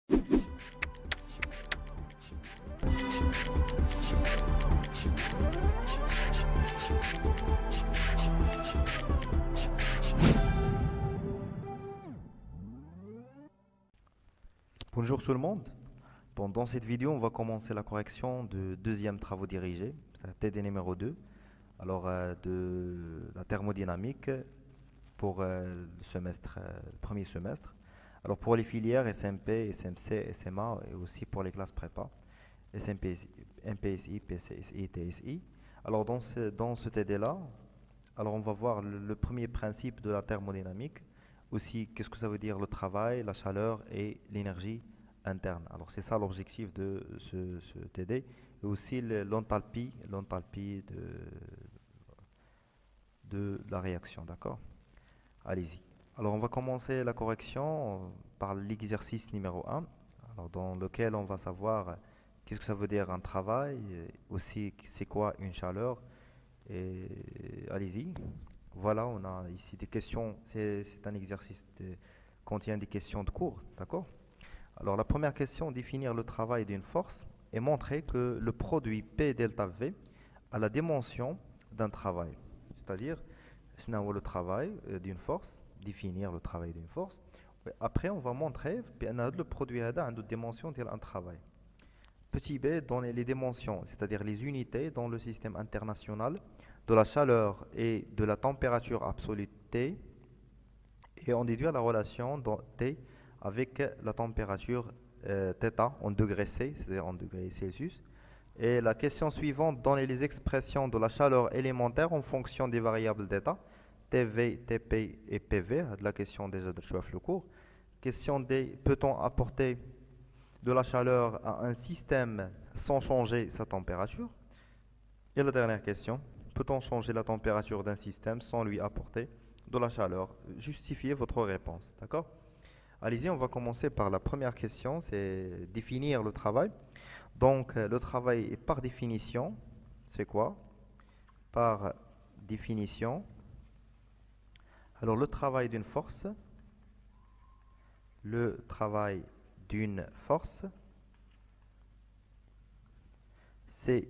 Bonjour tout le monde. Dans cette vidéo, on va commencer la correction de deuxième travaux dirigés, c'est TD numéro 2. De la thermodynamique pour le semestre, le premier semestre. Alors, pour les filières SMP, SMC, SMA et aussi pour les classes prépa, SMP, MPSI, PCSI, TSI. Alors, dans ce TD-là, alors on va voir le premier principe de la thermodynamique. Aussi, qu'est-ce que ça veut dire le travail, la chaleur et l'énergie interne. Alors, c'est ça l'objectif de ce TD. Et aussi l'enthalpie de la réaction, d'accord? Allez-y. Alors, on va commencer la correction par l'exercice numéro 1, alors, dans lequel on va savoir qu'est-ce que ça veut dire un travail, et aussi c'est quoi une chaleur. Et allez-y. Voilà, on a ici des questions. C'est un exercice qui contient des questions de cours, d'accord? Alors, la première question, définir le travail d'une force et montrer que le produit P delta V a la dimension d'un travail. C'est-à-dire, c'est le travail d'une force, définir le travail d'une force. Après, on va montrer que le produit a une dimension d'un travail. Petit b, donner les dimensions, c'est-à-dire les unités dans le système international de la chaleur et de la température absolue T, et on déduit la relation dans T avec la température θ en degrés C, c'est-à-dire en degrés Celsius. Et la question suivante, donner les expressions de la chaleur élémentaire en fonction des variables d'état, TV, TP et PV. La question déjà de choix le cours. Question D, peut-on apporter de la chaleur à un système sans changer sa température? Et la dernière question, peut-on changer la température d'un système sans lui apporter de la chaleur? Justifiez votre réponse, d'accord? Allez-y, on va commencer par la première question, c'est définir le travail. Donc, le travail est par définition, c'est quoi? Par définition, alors le travail d'une force, c'est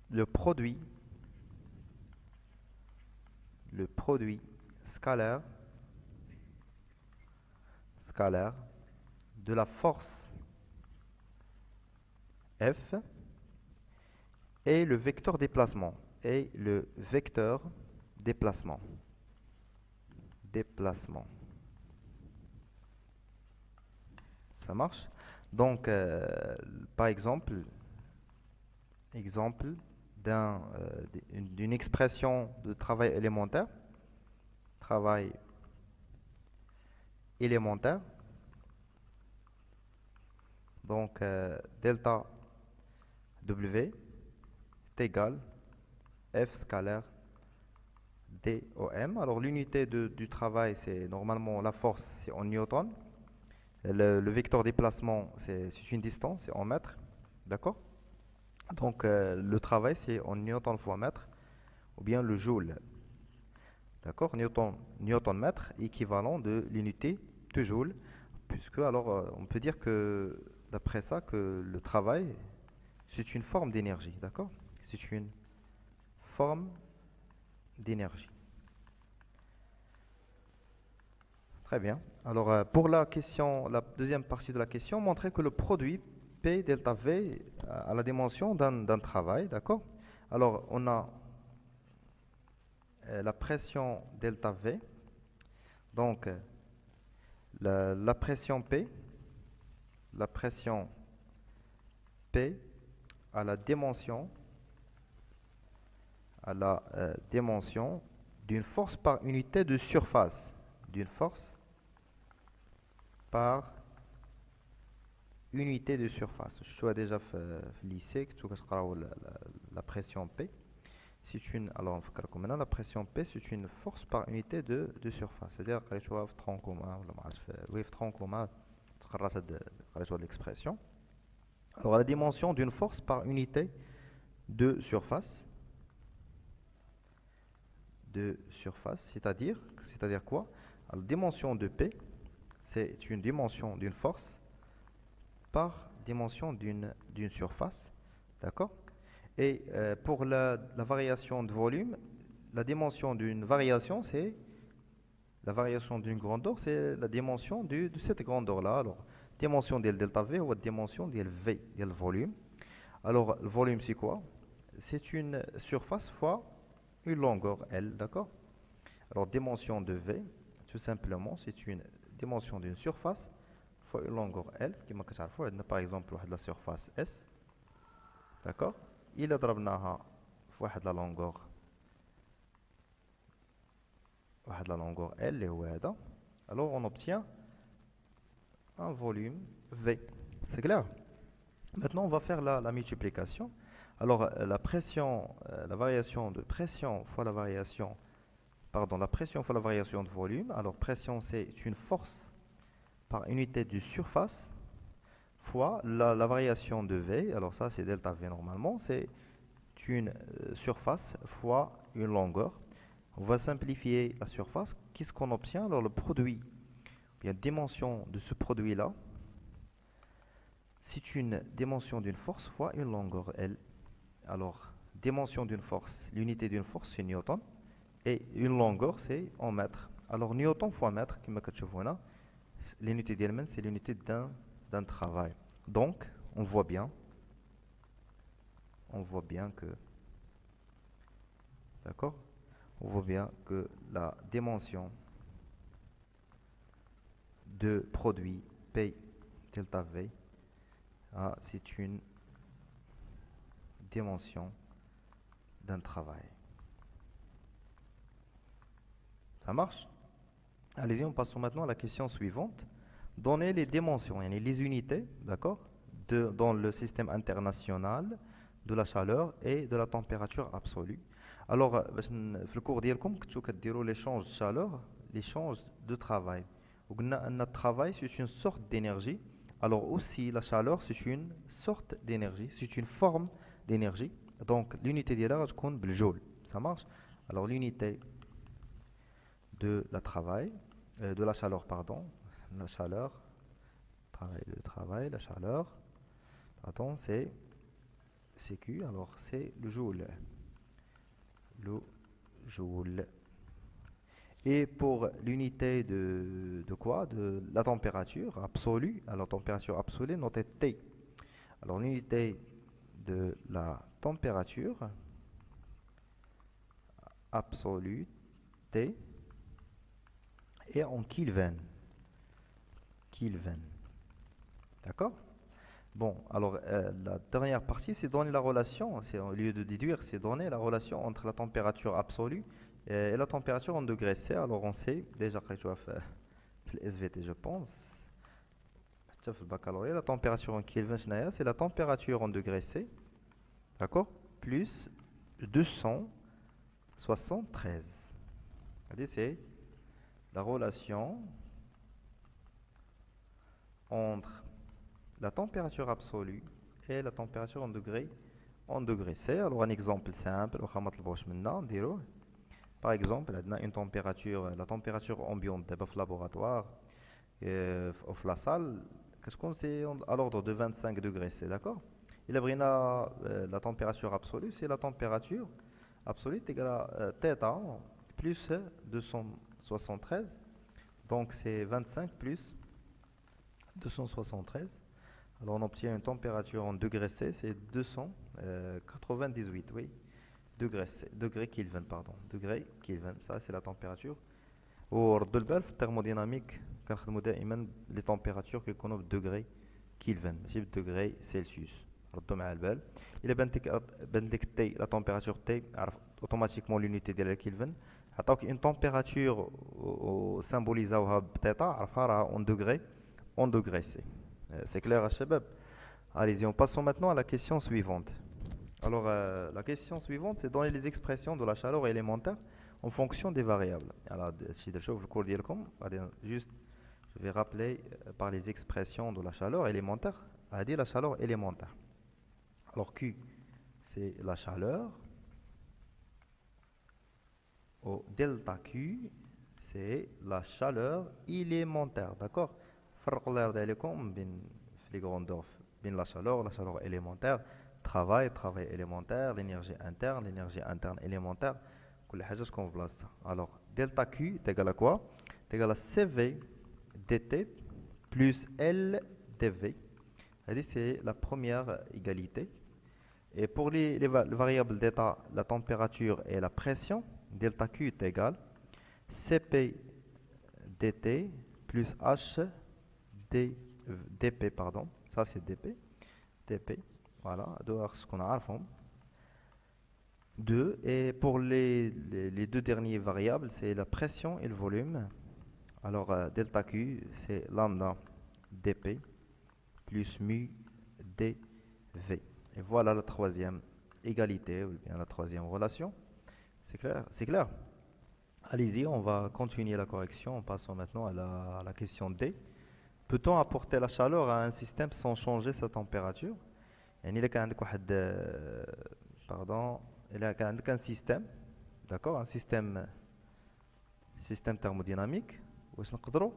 le produit scalaire de la force F et le vecteur déplacement. Déplacement. Ça marche? Donc, par exemple d'une expression de travail élémentaire. Donc, delta W est égal F scalaire DOM. Alors, l'unité du travail, c'est normalement la force, c'est en newton. Le vecteur déplacement, c'est une distance, c'est en mètres. D'accord? Donc, le travail, c'est en newton fois mètre, ou bien le joule. D'accord? Newton mètre, équivalent de l'unité de joule, puisque alors on peut dire que, d'après ça, que le travail, c'est une forme d'énergie. D'accord? C'est une forme d'énergie. Très bien. Alors, pour la deuxième partie de la question, montrer que le produit P delta V a la dimension d'un travail, d'accord? Alors, on a la pression delta V, donc la pression P a la dimension d'une force par unité de surface, Je dois déjà lycée que la pression P. Alors, maintenant, la pression P, c'est une force par unité de surface. C'est-à-dire que je vais l'expression. Alors, la dimension d'une force par unité de surface. C'est-à-dire quoi? Alors, la dimension de P, c'est une dimension d'une force par dimension d'une surface, d'accord? Et pour la variation de volume, la dimension d'une variation, c'est la variation d'une grandeur, c'est la dimension de cette grandeur-là. Alors, dimension de delta V ou dimension de V, de volume. Alors, le volume, c'est quoi? C'est une surface fois une longueur L, d'accord? Alors, dimension de V, tout simplement, c'est une dimension d'une surface fois une longueur L, qui m'a par exemple la surface S, d'accord? Il a واحد la longueur la longueur L et هذا. Alors on obtient un volume V. C'est clair? Maintenant on va faire la multiplication. Alors la pression, la variation de pression fois la variation, pardon, la pression fois la variation de volume. Alors pression c'est une force par unité de surface fois la variation de V. Alors ça c'est delta V normalement, c'est une surface fois une longueur. On va simplifier la surface. Qu'est-ce qu'on obtient? Alors le produit, bien dimension de ce produit-là, c'est une dimension d'une force fois une longueur L. Alors, dimension d'une force, l'unité d'une force c'est Newton, et une longueur c'est en mètres. Alors Newton fois mètre, comme vous voyez, l'unité d'élément c'est l'unité d'un travail. Donc, on voit bien que, d'accord? On voit bien que la dimension de produit P delta V, c'est une dimension d'un travail. Ça marche? Allez-y, on passe maintenant à la question suivante. Donnez les dimensions, les unités, d'accord, dans le système international de la chaleur et de la température absolue. Alors, dans le cours ديالكم كنتو كديروا l'échange de chaleur, l'échange de travail. وقلنا أن le travail c'est une sorte d'énergie. Alors aussi la chaleur c'est une sorte d'énergie, c'est une forme d'énergie. Donc l'unité ديالها غتكون بالجول. Ça marche? Alors l'unité de la travail, de la chaleur, pardon, la chaleur, la chaleur, pardon, c'est Q, alors c'est le joule. Le joule. Et pour l'unité de quoi? De la température absolue. Alors température absolue, notez T. Alors l'unité de la température absolue, T, et en Kelvin. Kelvin. D'accord? Bon, alors la dernière partie, c'est donner la relation, c'est au lieu de déduire, c'est donner la relation entre la température absolue et la température en degrés C. Alors on sait déjà que tu as fait le SVT, je pense. Tu as fait le baccalauréat, la température en Kelvin, c'est la température en degrés C, d'accord? Plus 273. C'est la relation entre la température absolue et la température en degrés C. Alors un exemple simple, par exemple, une température, la température ambiante dans le laboratoire ou la salle, qu'est-ce qu'on sait à l'ordre de 25 degrés C, d'accord? Il a la température absolue, c'est la température absolue égale à θ plus 273, donc c'est 25 plus 273. Alors on obtient une température en degrés C, c'est 298, oui, degrés Kelvin, pardon, degrés Kelvin, ça c'est la température. ورد البال في الثرموديناميك كنخدموا دائما لي تمبيراتور كيكونوا بالدغري كيلفن ماشي بالدغري سيلسيوس. ردوا مع البال الا بانت لك تي لا تمبيراتور تي عرف اوتوماتيكمون لونيتي ديالها كيلفن. عطاوك اون تمبيراتور وسامبوليزاوها بتيتا عرفها راه اون دوغري سي. C'est clair, Shabab? Allez-y, on passons maintenant à la question suivante. Alors, la question suivante, c'est donner les expressions de la chaleur élémentaire en fonction des variables. Alors, juste, je vais rappeler par les expressions de la chaleur élémentaire, à dire la chaleur élémentaire. Alors, Q, c'est la chaleur. Au delta Q, c'est la chaleur élémentaire. D'accord? فرقوا الله يرضي عليكم بين les grandeurs bien la chaleur élémentaire, travail élémentaire, l'énergie interne élémentaire. كل حاجة تكون في بلاصتها. Alors delta Q est égal à quoi? C'est égal à CV dt plus L dv. C'est la première égalité. Et pour les variables d'état, la température et la pression, delta Q est égal Cp dt plus H dp, pardon. Ça c'est dp. Voilà, ce qu'on a à fond. 2. Et pour les deux dernières variables, c'est la pression et le volume. Alors, delta Q, c'est lambda dp plus mu dv. Et voilà la troisième égalité, ou bien la troisième relation. C'est clair? C'est clair? Allez-y, on va continuer la correction en passant maintenant à la question D. Peut-on apporter la chaleur à un système sans changer sa température? يعني إلا كان عندك واحد pardon, إلا كان عندك un système, d'accord, un système thermodynamique, واش نقدروا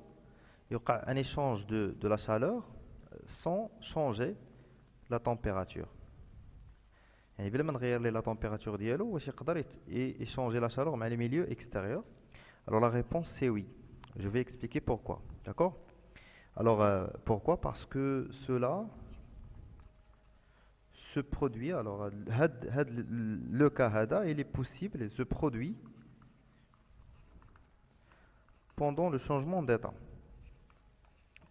يوقع un échange de la chaleur sans changer la température. يعني بلا ما نغير ليه la température ديالو واش يقدر échanger la chaleur مع les milieux extérieurs? Alors la réponse c'est oui. Je vais expliquer pourquoi, d'accord? Alors pourquoi? Parce que cela se produit, alors le cas هذا il est possible, il se produit pendant le changement d'état.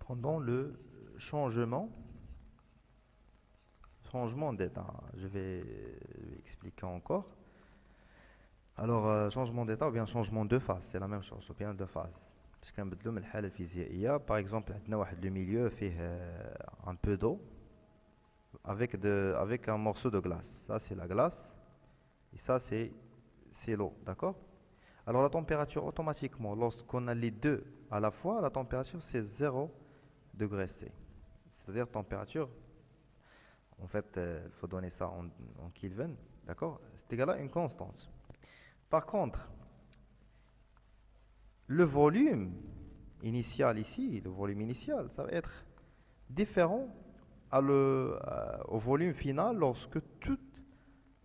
Pendant le changement d'état. Je vais expliquer encore. Alors, changement d'état ou bien changement de phase, c'est la même chose, ou bien de phase. Parce qu'on بدلو من الحالة الفيزيائية. Par exemple, عندنا واحد le milieu فيه un peu d'eau avec un morceau de glace. Ça, c'est la glace. Et ça, c'est l'eau, d'accord? Alors, la température, automatiquement, lorsqu'on a les deux à la fois, la température, c'est 0 degré C. C'est-à-dire température, en fait, il faut donner ça en Kelvin, d'accord? C'est égal à une constante. Par contre, le volume initial ici, le volume initial, ça va être différent au volume final lorsque toute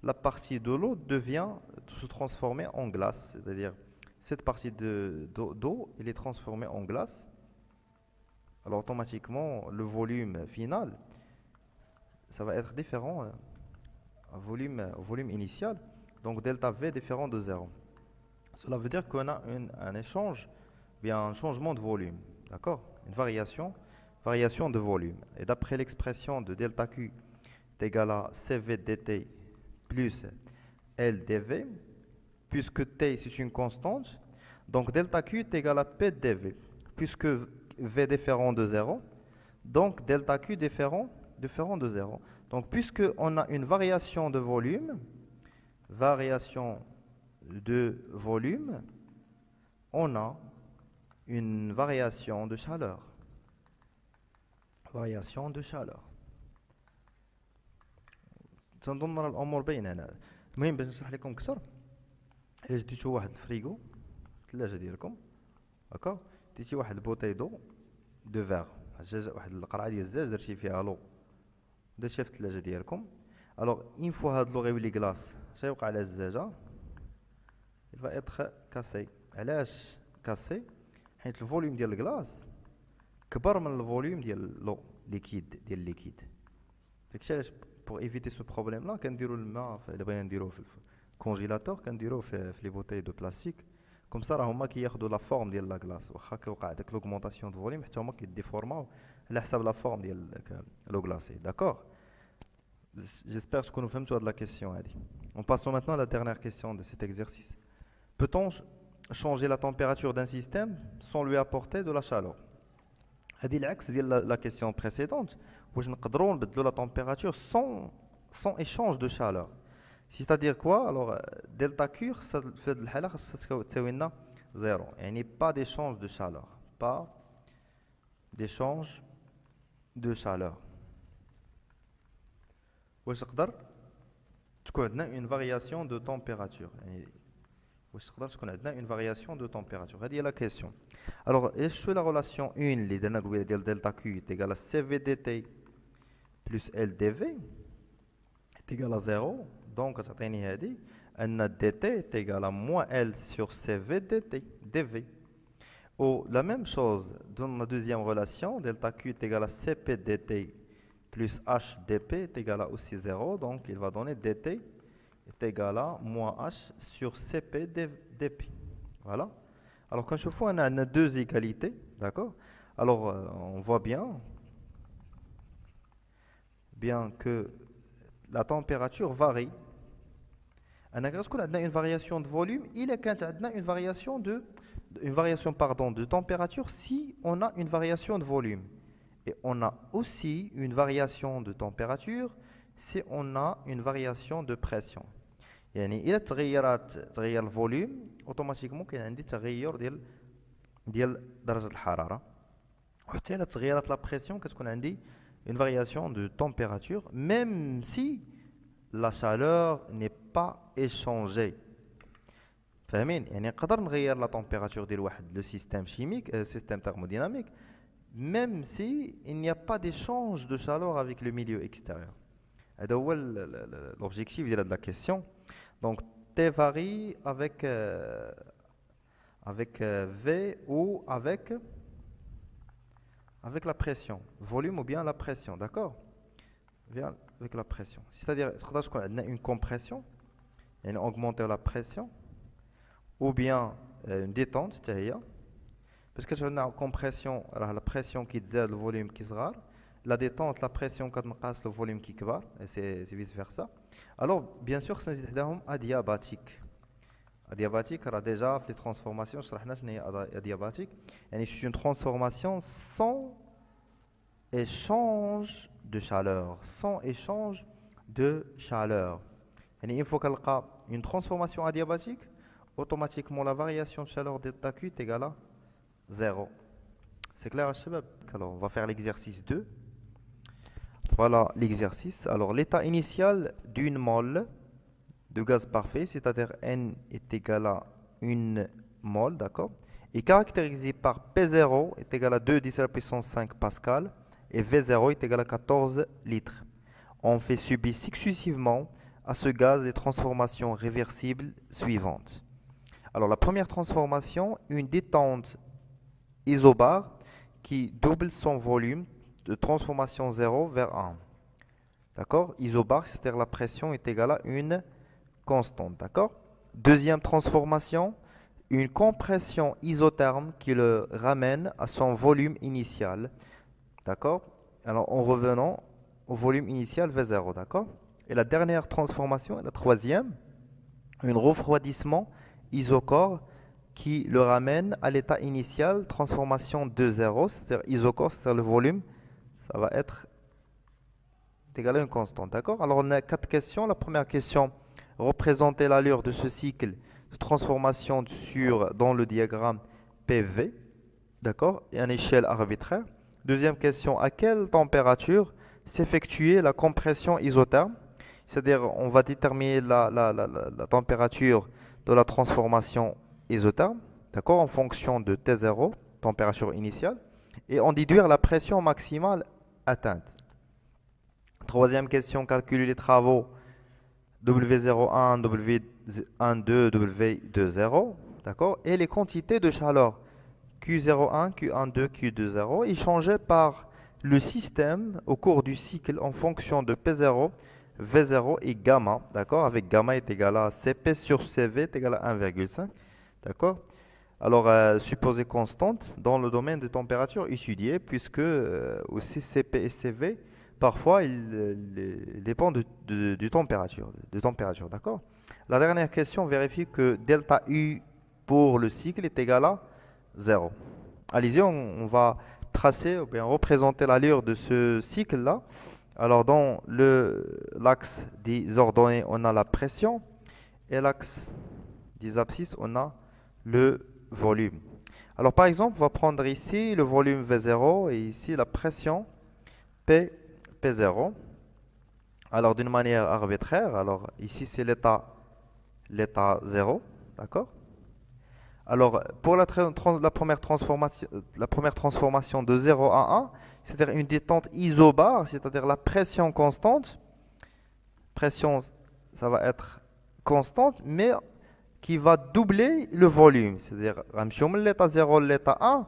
la partie de l'eau se transformer en glace. C'est-à-dire, cette partie d'eau, elle est transformée en glace. Alors, automatiquement, le volume final, ça va être différent au volume initial. Donc, delta V est différent de 0. Cela veut dire qu'on a un échange, bien un changement de volume. D'accord? Une variation de volume. Et d'après l'expression de delta Q est égal à CV dt plus L dv, puisque T c'est une constante, donc delta Q est égal à P dv, puisque V est différent de 0, donc delta Q différent de 0. Donc puisque on a une variation de volume, on a une variation de chaleur. تنظن الامور باينه هنا. المهم باش نشرح لكم اكثر، الا جديتو واحد الفريغو الثلاجه ديالكم هكا، ديتي واحد البوطاي دو فيغ، واحد القرعه ديال الزاج درتي فيها لو، درتيها في الثلاجه ديالكم. الوغ اين فوا هاد لو غيولي كلاص، سيوقع على الزجاجه il va être cassé. علاش كاسي؟ حيت الفوليوم ديال الكلاص كبر من الفوليوم ديال لو ليكيد. داكشي علاش pour éviter ce problème là كنديروا الماء الا بغينا نديروه في الكونجيلاتور كنديروه في لي بوتاي دو بلاستيك، كوم سا راه هما كياخذوا لا فورم ديال لا كلاص، واخا كيوقع داك لوغمونطاسيون دو فوليوم حتى هما كيديفورماو على حساب لا فورم ديال لو غلاسي. داكور؟ J'espère que nous فهمتوا هاد لا كيسيون هادي. On passe maintenant à la dernière question de cet exercice. Peut-on changer la température d'un système sans lui apporter de la chaleur? هادي العكس ديال لا كيسيون précédente. واش نقدروا نبدلوا la température sans échange de chaleur. C'est-à-dire quoi? Alors delta Q في هاد الحاله خاصها تساوي لنا 0، يعني pas d'échange de chaleur. Pas d'échange de chaleur. واش تقدر تكون عندنا une variation de température، يعني واش تقدر تكون عندنا une variation de température. هذه هي لا كيسيون. Alors ايش هو لا relation 1 اللي درنا قبيله ديال delta Q est égal à CV dt plus LdV est égal à 0. Donc, dt est égal à moins L sur CV dV. Ou la même chose dans la deuxième relation, delta Q est égal à CP dt plus H dP est égal à aussi 0. Donc, il va donner dt est égal à moins H sur CP dP. Voilà. Alors, quand je fais, on a deux égalités. D'accord? Alors, on voit bien que la température varie. On a une variation de volume, il est quand on a une variation de température si on a une variation de volume. Et on a aussi une variation de température si on a une variation de pression. يعني إذا تغير الفوليوم automatiquement كاين عندي تغير ديال درجة الحرارة. وحتى إذا تغيرت la pression كتكون عندي une variation de température même si la chaleur n'est pas échangée. فاهمين؟ يعني نقدر نغير la température ديال واحد le système chimique, système thermodynamique, même si il n'y a pas d'échange de chaleur avec le milieu extérieur. هذا هو l'objectif de la question. Donc T varie avec V ou avec la pression, volume ou bien la pression, d'accord? Bien avec la pression. C'est-à-dire qu'on a une compression, et augmenter la pression, ou bien une détente, parce que on a une compression, la pression qui tزاد, le volume qui sera, la détente, la pression qui نقص, le volume qui كبر, et c'est vice versa. Alors, bien sûr, c'est adiabatique. Adiabatique, alors déjà, les transformations, adiabatique, c'est une transformation sans échange de chaleur. Sans échange de chaleur. Une fois qu'il y a une transformation adiabatique, automatiquement la variation de chaleur delta Q est égale à 0. C'est clair, Chabab? Alors, on va faire l'exercice 2. Voilà l'exercice. Alors, l'état initial d'une mole de gaz parfait, c'est-à-dire N est égal à 1 mole, d'accord, est caractérisé par P0 est égal à 2 10 à la puissance 5 pascal et V0 est égal à 14 litres. On fait subir successivement à ce gaz les transformations réversibles suivantes. Alors, la première transformation, une détente isobare qui double son volume de transformation 0 vers 1. D'accord? Isobare, c'est-à-dire la pression est égale à une constante. D'accord? Deuxième transformation, une compression isotherme qui le ramène à son volume initial. D'accord? Alors, en revenant au volume initial V0. D'accord? Et la dernière transformation, la troisième, un refroidissement isocore qui le ramène à l'état initial, transformation de 0, c'est-à-dire isocore, c'est-à-dire le volume, ça va être égal à une constante. D'accord? Alors, on a 4 questions. La première question, représenter l'allure de ce cycle de transformation dans le diagramme PV, d'accord, et à une échelle arbitraire. Deuxième question, à quelle température s'effectuer la compression isotherme? C'est-à-dire, on va déterminer la température de la transformation isotherme, d'accord, en fonction de T0, température initiale, et en déduire la pression maximale atteinte. Troisième question, calculer les travaux W01, W12, W20, d'accord, et les quantités de chaleur Q01, Q12, Q20, échangées par le système au cours du cycle en fonction de P0, V0 et gamma, d'accord, avec gamma est égal à Cp sur Cv est égal à 1,5, d'accord. Alors, supposée constante dans le domaine de température étudié, puisque aussi Cp et Cv, parfois, ils dépendent de température, d'accord. La dernière question vérifie que delta U pour le cycle est égal à 0. Allez-y, on va tracer ou bien représenter l'allure de ce cycle-là. Alors, dans l'axe des ordonnées, on a la pression et l'axe des abscisses, on a le volume. Alors, par exemple, on va prendre ici le volume V0 et ici la pression P0. Alors, d'une manière arbitraire, alors ici c'est l'état 0, d'accord? Alors, pour la première transformation de 0 à 1, c'est-à-dire une détente isobare, c'est-à-dire la pression constante, pression, ça va être constante, mais qui va doubler le volume. C'est-à-dire, ramchom l'état 0, l'état 1,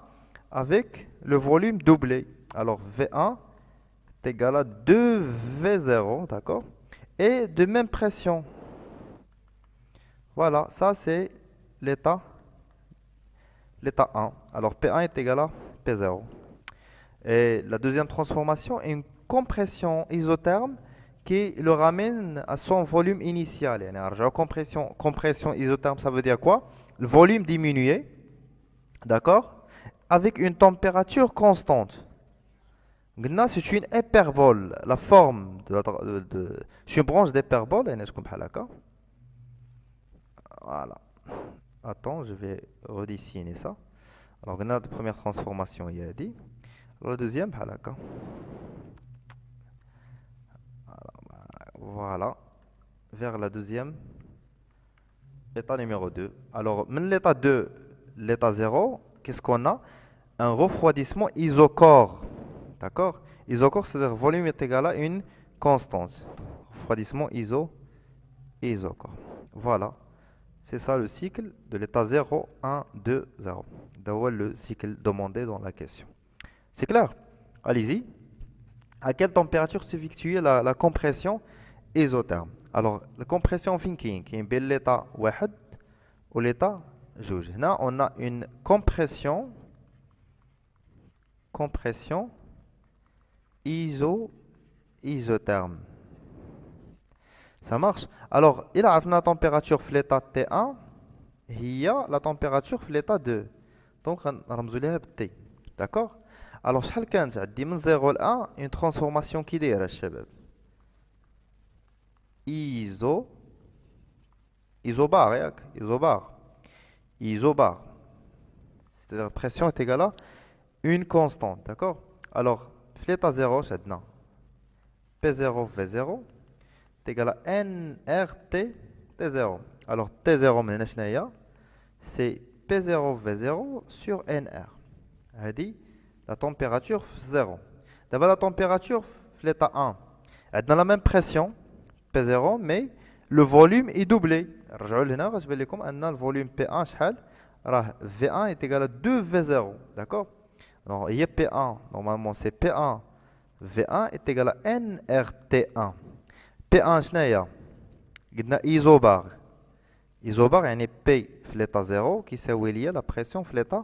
avec le volume doublé. Alors, V1 est égal à 2V0, d'accord? Et de même pression. Voilà, ça c'est l'état 1. Alors, P1 est égal à P0. Et la deuxième transformation est une compression isotherme qui le ramène à son volume initial. يعني نرجعوا compression isotherme, ça veut dire quoi? Le volume diminué, d'accord? Avec une température constante. قلنا c'est une hyperbole. La forme c'est une branche d'hyperbole. يعني تكون بحال هكا. Voilà. Attends, je vais redessiner ça. Alors, on a la première transformation, il y a dit. La deuxième, بحال هكا. Voilà. Vers la deuxième, l'état numéro 2. Alors, de l'état 2, l'état 0, qu'est-ce qu'on a? Un refroidissement isocore. D'accord? Isocore, c'est-à-dire volume est égal à une constante. Refroidissement isocore. Voilà. C'est ça le cycle de l'état 0, 1, 2, 0. D'avoir le cycle demandé dans la question. C'est clair? Allez-y. À quelle température s'effectue la compression isotherme? Alors, la compression thinking, qui est l'état 1 ou l'état 2. Là, on a une compression isotherme. Ça marche. Alors, il a la température de l'état T1, il y a la température de l'état 2. Donc, on a T. D'accord? Alors, شحال كانت عندي من 0 ل 1 une transformation qui دايره الشباب isobar ياك isobar c'est-à-dire la pression est égale à une constante, d'accord? Alors, l'état 0 شدنا P0 V0 est égal à nRT T0. Alors, T0 من هنا شنو هي؟ c'est P0 V0 sur nR. هذه la température 0. D'abord la température l'état 1. Elle a la même pression P0 mais le volume est doublé. رجعوا لهنا غتبان لكم ان le volume P1 شحال راه V1 est égal à 2V0. D'accord? Alors, il y a P1, normalement c'est P1 V1 est égal à nRT1. P1 شنو هي؟ قلنا isobar. Isobar يعني P في l'état 0 كيساوي ليا la pression في l'état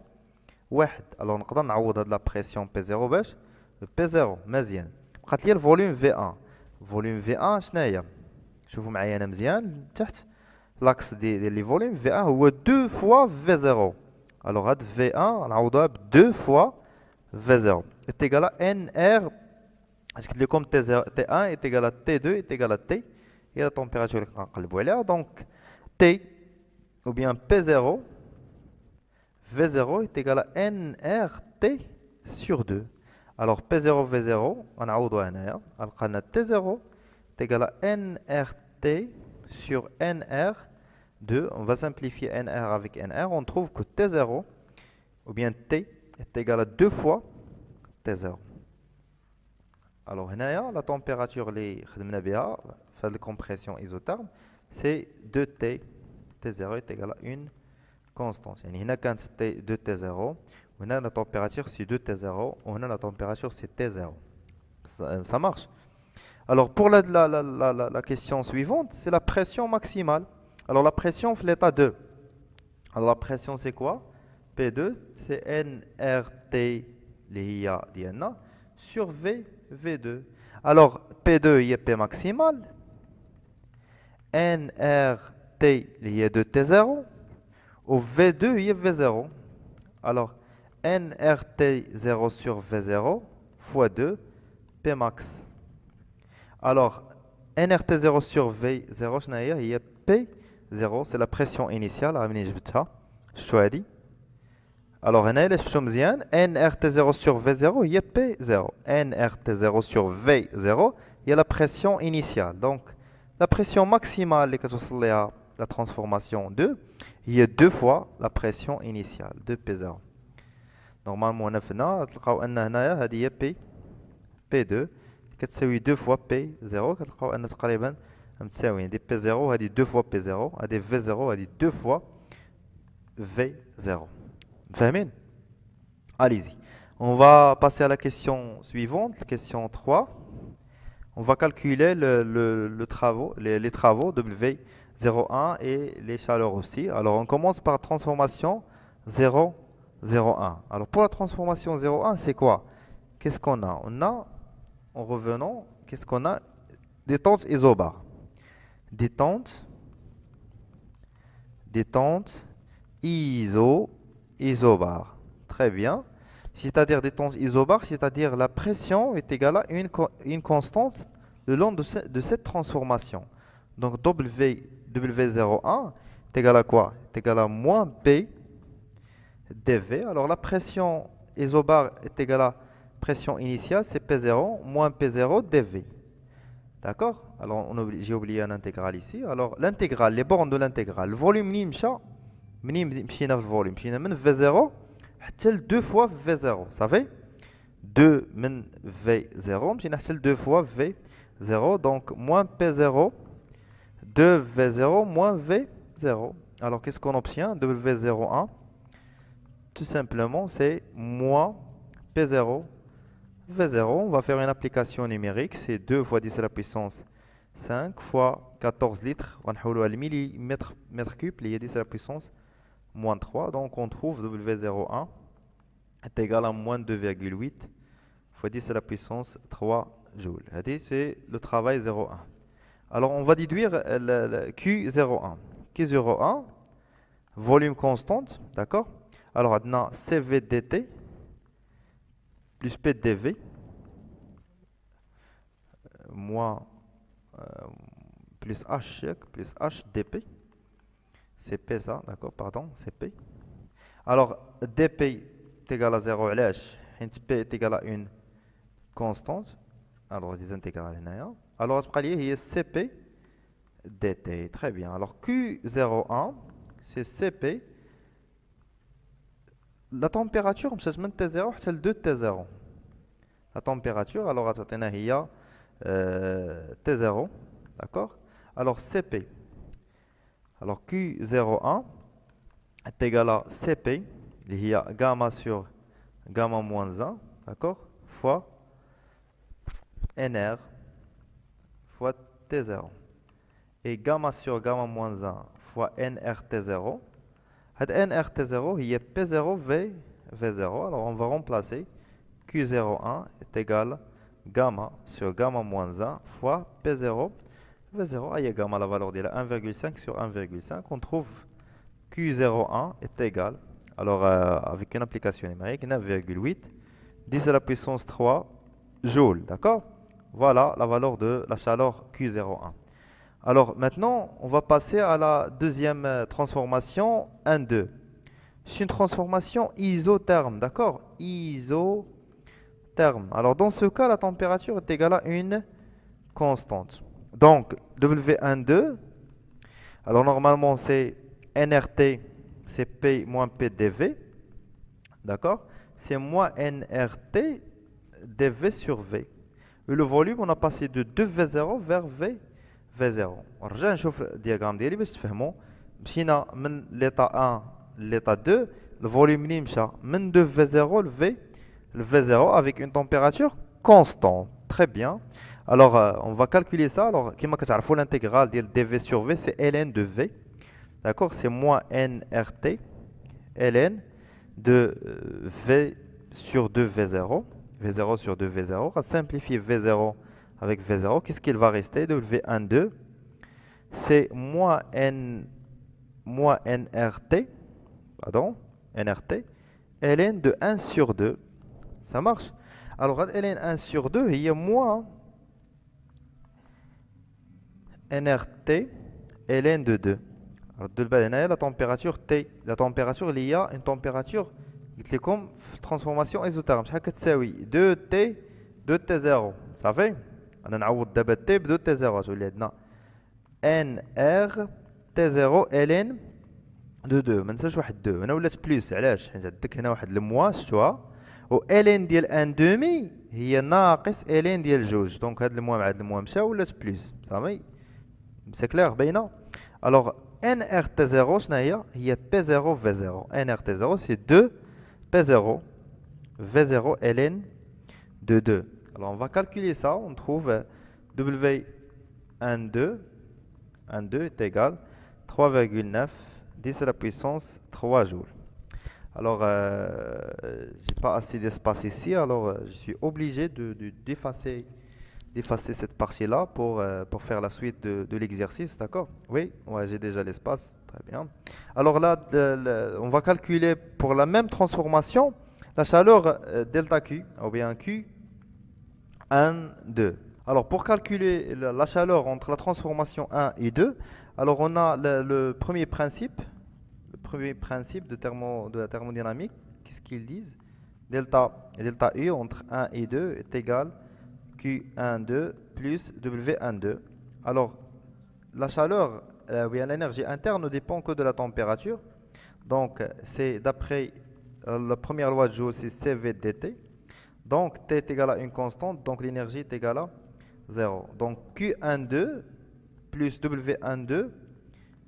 1. Alors نقدر نعوض هاد لا بريسيون بي 0 باش بي 0 مزيان. بقات لي الفوليوم في 1. فوليوم في 1 شنو هي؟ شوفوا معايا انا مزيان تحت لاكس ديال لي فوليوم في 1 هو 2 فوا في 0. الوغ هاد في 1 نعوضوها ب 2 فوا في 0 est égal à nr. اش قلت لكم تي 0 تي 1 est égal à تي 2 est égal à تي هي لا تمبيراتور اللي كنقلبوا عليها. دونك تي ou bien P0 V0 est égal à nRT sur 2. Alors P0 V0, on a on T0 est égal à nRT sur nR2. On va simplifier nR avec nR. On trouve que T0 ou bien T est égal à 2 fois T0. Alors la température de compression isotherme, c'est 2T. T0 est égal à une constante. يعني هنا كانت T 2T0 وهنا la température c'est 2T0 وهنا la température c'est T0. Ça marche. Alors pour la question suivante, c'est la pression maximale. Alors la pression في l'état 2. Alors la pression c'est quoi? P2 c'est nRT اللي هي ديالنا sur V2. Alors P2 هي P maximale. nRT اللي هي 2T0 au V2, il y a V0. Alors, nRT0 sur V0 fois 2, P max. Alors, nRT0 sur V0, il y a P0, c'est la pression initiale. Alors, nRT0 sur V0, il y a P0. nRT0 sur V0, il y a la pression initiale. Donc, la pression maximale, la transformation 2, il y a deux fois la pression initiale de P0. Normalement, on a fait P, P2 كتساوي 2 fois P0 كتلقاو أن تقريبا متساويين دي P0 هذه 2 fois P0 هذه V0 هذه 2 fois V0 فاهمين؟ Allez-y. On va passer à la question suivante, la question 3. On va calculer les travaux W01 et les chaleurs aussi. Alors on commence par transformation 0, 0,1. Alors pour la transformation 0,1, c'est quoi? Qu'est-ce qu'on a? On a, en revenant, qu'est-ce qu'on a? Détente isobar. Détente isobar. Très bien. C'est-à-dire détente isobar, c'est-à-dire la pression est égale à une constante le long de cette transformation. Donc W01 est égal à quoi? Est égal à moins P dV. Alors la pression isobar est égale à pression initiale, c'est P0 moins P0 dV. D'accord? Alors j'ai oublié un intégral ici. Alors l'intégrale, les bornes de l'intégrale, le volume مشينا في الفوليوم مشينا من V0 حتى ل 2 fois V0. savez 2 من V0 مشينا حتى ل 2 fois V0. Donc moins P0 de V0 moins V0. Alors qu'est-ce qu'on obtient? W01 tout simplement c'est moins P0 V0. On va faire une application numérique, c'est 2 fois 10 à la puissance 5 fois 14 litres. On va le millimètre mètre cube, il y a 10 à la puissance moins 3. Donc on trouve W01 est égal à moins 2,8 fois 10 à la puissance 3 joules. C'est le travail 0,1. Alors on va déduire le Q01. Q01, volume constante, d'accord? Alors on a CV dt plus P dV moins plus H dP. C'est P ça, d'accord, pardon, c'est P. Alors dP est égal à 0, P est égal à une constante. Alors les intégrales هنايا. Alors il y a CP dt. Très bien. Alors Q01, c'est CP. La température, on من T0 حتى ل 2 T0. La température, alors attendez, il y a T0, d'accord? Alors CP. Alors Q01 est égal à CP, il y a gamma sur gamma moins 1, d'accord? Fois NR fois T0. Et gamma sur gamma moins 1 fois NRT0. NRT0, il y a P0 V0. Alors on va remplacer Q01 est égal à gamma sur gamma moins 1 fois P0 V0. Il y a gamma, la valeur de 1,5 sur 1,5. On trouve Q01 est égal, alors avec une application numérique, 9,8 10 à la puissance 3 joules. D'accord? Voilà la valeur de la chaleur Q01. Alors maintenant, on va passer à la deuxième transformation 1,2. C'est une transformation isotherme, d'accord? Isotherme. Alors dans ce cas, la température est égale à une constante. Donc W12, alors normalement c'est NRT, c'est P moins P dV, d'accord? C'est moins NRT dV sur V. Et le volume, on a passé de 2V0 vers V0. نرجع نشوف الدياغرام ديالي باش تفهموا. مشينا من l'état 1 l'état 2, le volume منين مشى من 2V0 le V0 avec une température constante. Très bien. Alors on va calculer ça. Alors كما كتعرفوا l'intégrale ديال dV sur V c'est ln de V. D'accord? C'est moins nRT ln de V sur 2V0. V0 sur 2V0. On va simplifier V0 avec V0. Qu'est-ce qu'il va rester? W12, c'est moins nRT, pardon, nRT, ln de 1 sur 2. Ça marche? Alors ln 1 sur 2, il y a moins nRT ln de 2. Alors la température T, la température il y a une température comme transformation isotherme. شحال كتساوي 2T 2T0. صافي؟ انا نعوض دابا T ب 2T0 تولي عندنا NR T0 ln de 2 ما ننساش واحد 2 هنا ولات بلس علاش حيت عندك هنا واحد الموا شفتوها و ln ديال ان دومي هي ناقص ln ديال جوج دونك هاد الموا مع هاد الموا مشاو ولات بلس صافي سي كلير باينه الوغ nr t0 شنو هي p0 v0 nr t0 c'est 2 p0 v0 ln de 2 alors on va calculer ça on trouve w12 est égal 3,9 10 à la puissance 3 joules. Alors, j'ai pas assez d'espace ici, alors je suis obligé d'effacer cette partie-là pour faire la suite de l'exercice, d'accord? Oui, ouais, j'ai déjà l'espace, très bien. Alors là, on va calculer pour la même transformation la chaleur delta Q, ou bien Q 1, 2. Alors, pour calculer la chaleur entre la transformation 1 et 2, alors on a le premier principe de la thermodynamique. Qu'est-ce qu'ils disent? Delta U entre 1 et 2 est égal Q12 plus W12. Alors, la chaleur, bien l'énergie interne ne dépend que de la température. Donc, c'est d'après la première loi de Joule, c'est CV dt. Donc, T est égal à une constante, donc l'énergie est égale à 0. Donc, Q12 plus W12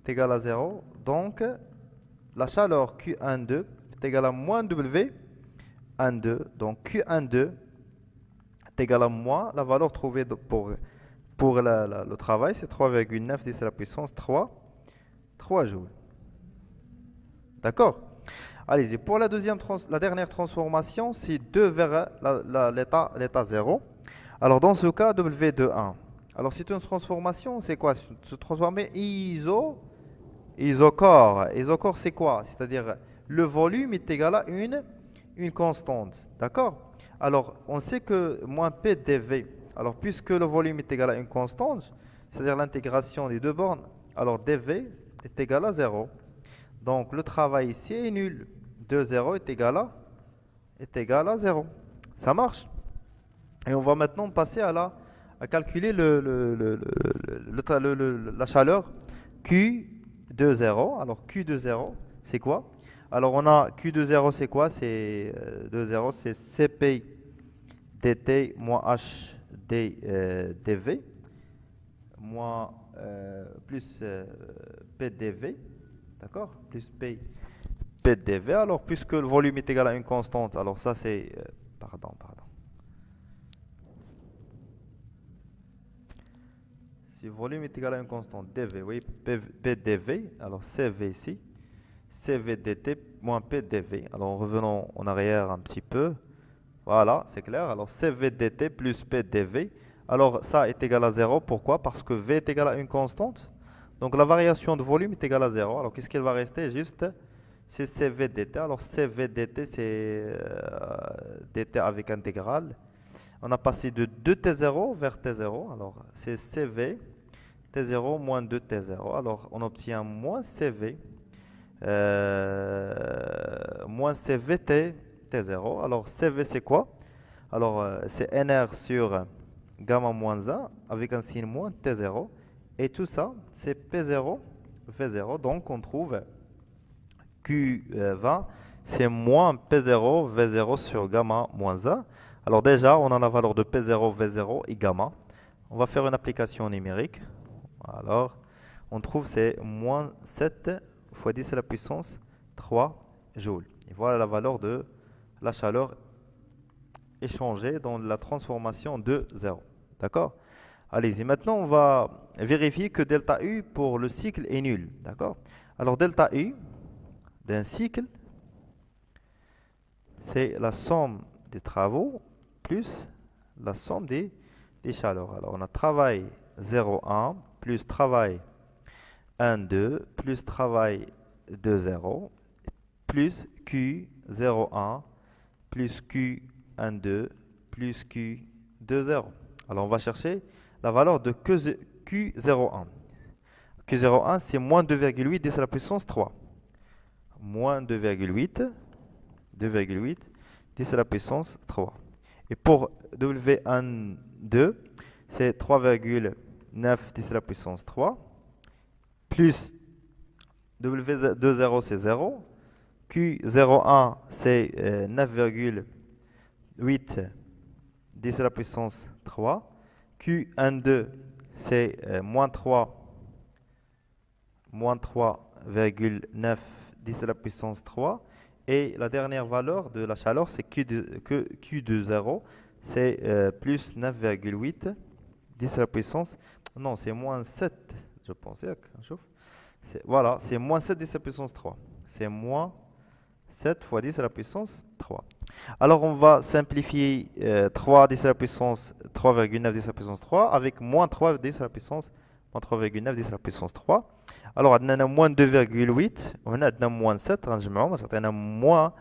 est égal à 0. Donc, la chaleur Q12 est égale à moins W12. Donc, Q12 est égal à moins la valeur trouvée pour le travail, c'est 3,9 10 à la puissance 3 joules. D'accord? Allez-y, pour la dernière transformation, c'est 2 vers l'état 0. Alors, dans ce cas, W21. Alors, c'est une transformation, c'est quoi? Se transformer isocore. Isocore, c'est quoi? C'est-à-dire, le volume est égal à une constante. D'accord? Alors, on sait que moins P dV. Alors, puisque le volume est égal à une constante, c'est-à-dire l'intégration des deux bornes, alors dV est égal à 0. Donc, le travail ici est nul. 2, 0 est égal à 0. Ça marche? Et on va maintenant passer à calculer la chaleur Q20. Alors, Q20, c'est quoi? Alors, on a Q20, c'est quoi? C'est 20, c'est Cp dt moins H dV moins plus P dV. D'accord? Plus P dV. Alors, puisque le volume est égal à une constante, alors ça c'est... pardon. Si le volume est égal à une constante dV, oui, P dV, alors CV ici, CV dt moins P dV. Alors, revenons en arrière un petit peu. Voilà, c'est clair. Alors, CV dt plus P dV. Alors, ça est égal à 0. Pourquoi? Parce que V est égal à une constante. Donc, la variation de volume est égale à 0. Alors, qu'est-ce qu'il va rester? Juste, c'est CV dt. Alors, CV dt, c'est dt avec intégrale. On a passé de 2T0 vers T0. Alors, c'est CV T0 moins 2T0. Alors, on obtient moins CV moins CVT T0. Alors, CV, c'est quoi? Alors, c'est NR sur gamma moins 1 avec un signe moins T0. Et tout ça, c'est P0, V0. Donc, on trouve Q20, c'est moins P0, V0 sur gamma moins 1. Alors déjà, on a la valeur de P0, V0 et gamma. On va faire une application numérique. Alors, on trouve c'est moins 7 fois 10 à la puissance 3 joules. Et voilà la valeur de la chaleur échangée dans la transformation de 0. D'accord? Allez-y, maintenant on va vérifier que delta U pour le cycle est nul. D'accord? Alors delta U d'un cycle, c'est la somme des travaux plus la somme des chaleurs. Alors on a travail 0,1 plus travail 1,2 plus travail 2,0 plus Q0,1 plus Q1,2 plus Q2,0. Alors on va chercher la valeur de Q0,1. Q0,1 c'est moins 2,8 10 à la puissance 3. Moins 2,8 10 à la puissance 3. Et pour W12, c'est 3,9 10 à la puissance 3, plus W20 c'est 0. Q01 c'est 9,8 10 à la puissance 3. Q12 c'est moins 3,9 10 à la puissance 3. Et la dernière valeur de la chaleur, c'est Q20, c'est plus 9,8 10 à la puissance. Non, c'est moins 7, je pensais. Voilà, c'est moins 7 10 à la puissance 3. C'est moins 7 fois 10 à la puissance 3. Alors, on va simplifier 3 10 à la puissance 3,9 10 à la puissance 3 avec moins 3 10 à la puissance moins 3,9 10 à la puissance 3. Alors, on a moins 2,8, on a moins 7, on a moins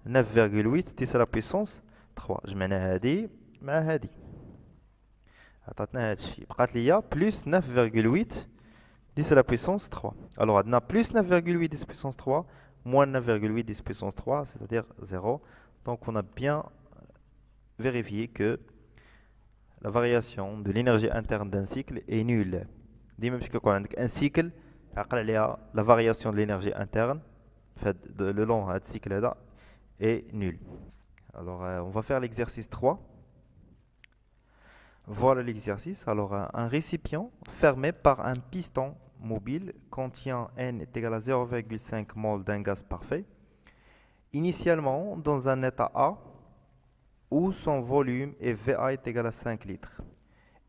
9,8 10 à la puissance 3. Je mets هذه مع هذه. عطاتنا هذا الشيء. بقات ليا plus 9,8 10 à la puissance 3. Alors, on a plus 9,8 10 à la puissance 3, moins 9,8 10 à la puissance 3, c'est-à-dire 0. Donc, on a bien vérifié que la variation de l'énergie interne d'un cycle est nulle. Dis-moi, puisque quand on a un cycle, la variation de l'énergie interne le long de ce cycle est nulle. Alors, on va faire l'exercice 3. Voilà l'exercice. Alors, un récipient fermé par un piston mobile contient N est égal à 0,5 mol d'un gaz parfait. Initialement, dans un état A, où son volume est VA est égal à 5 litres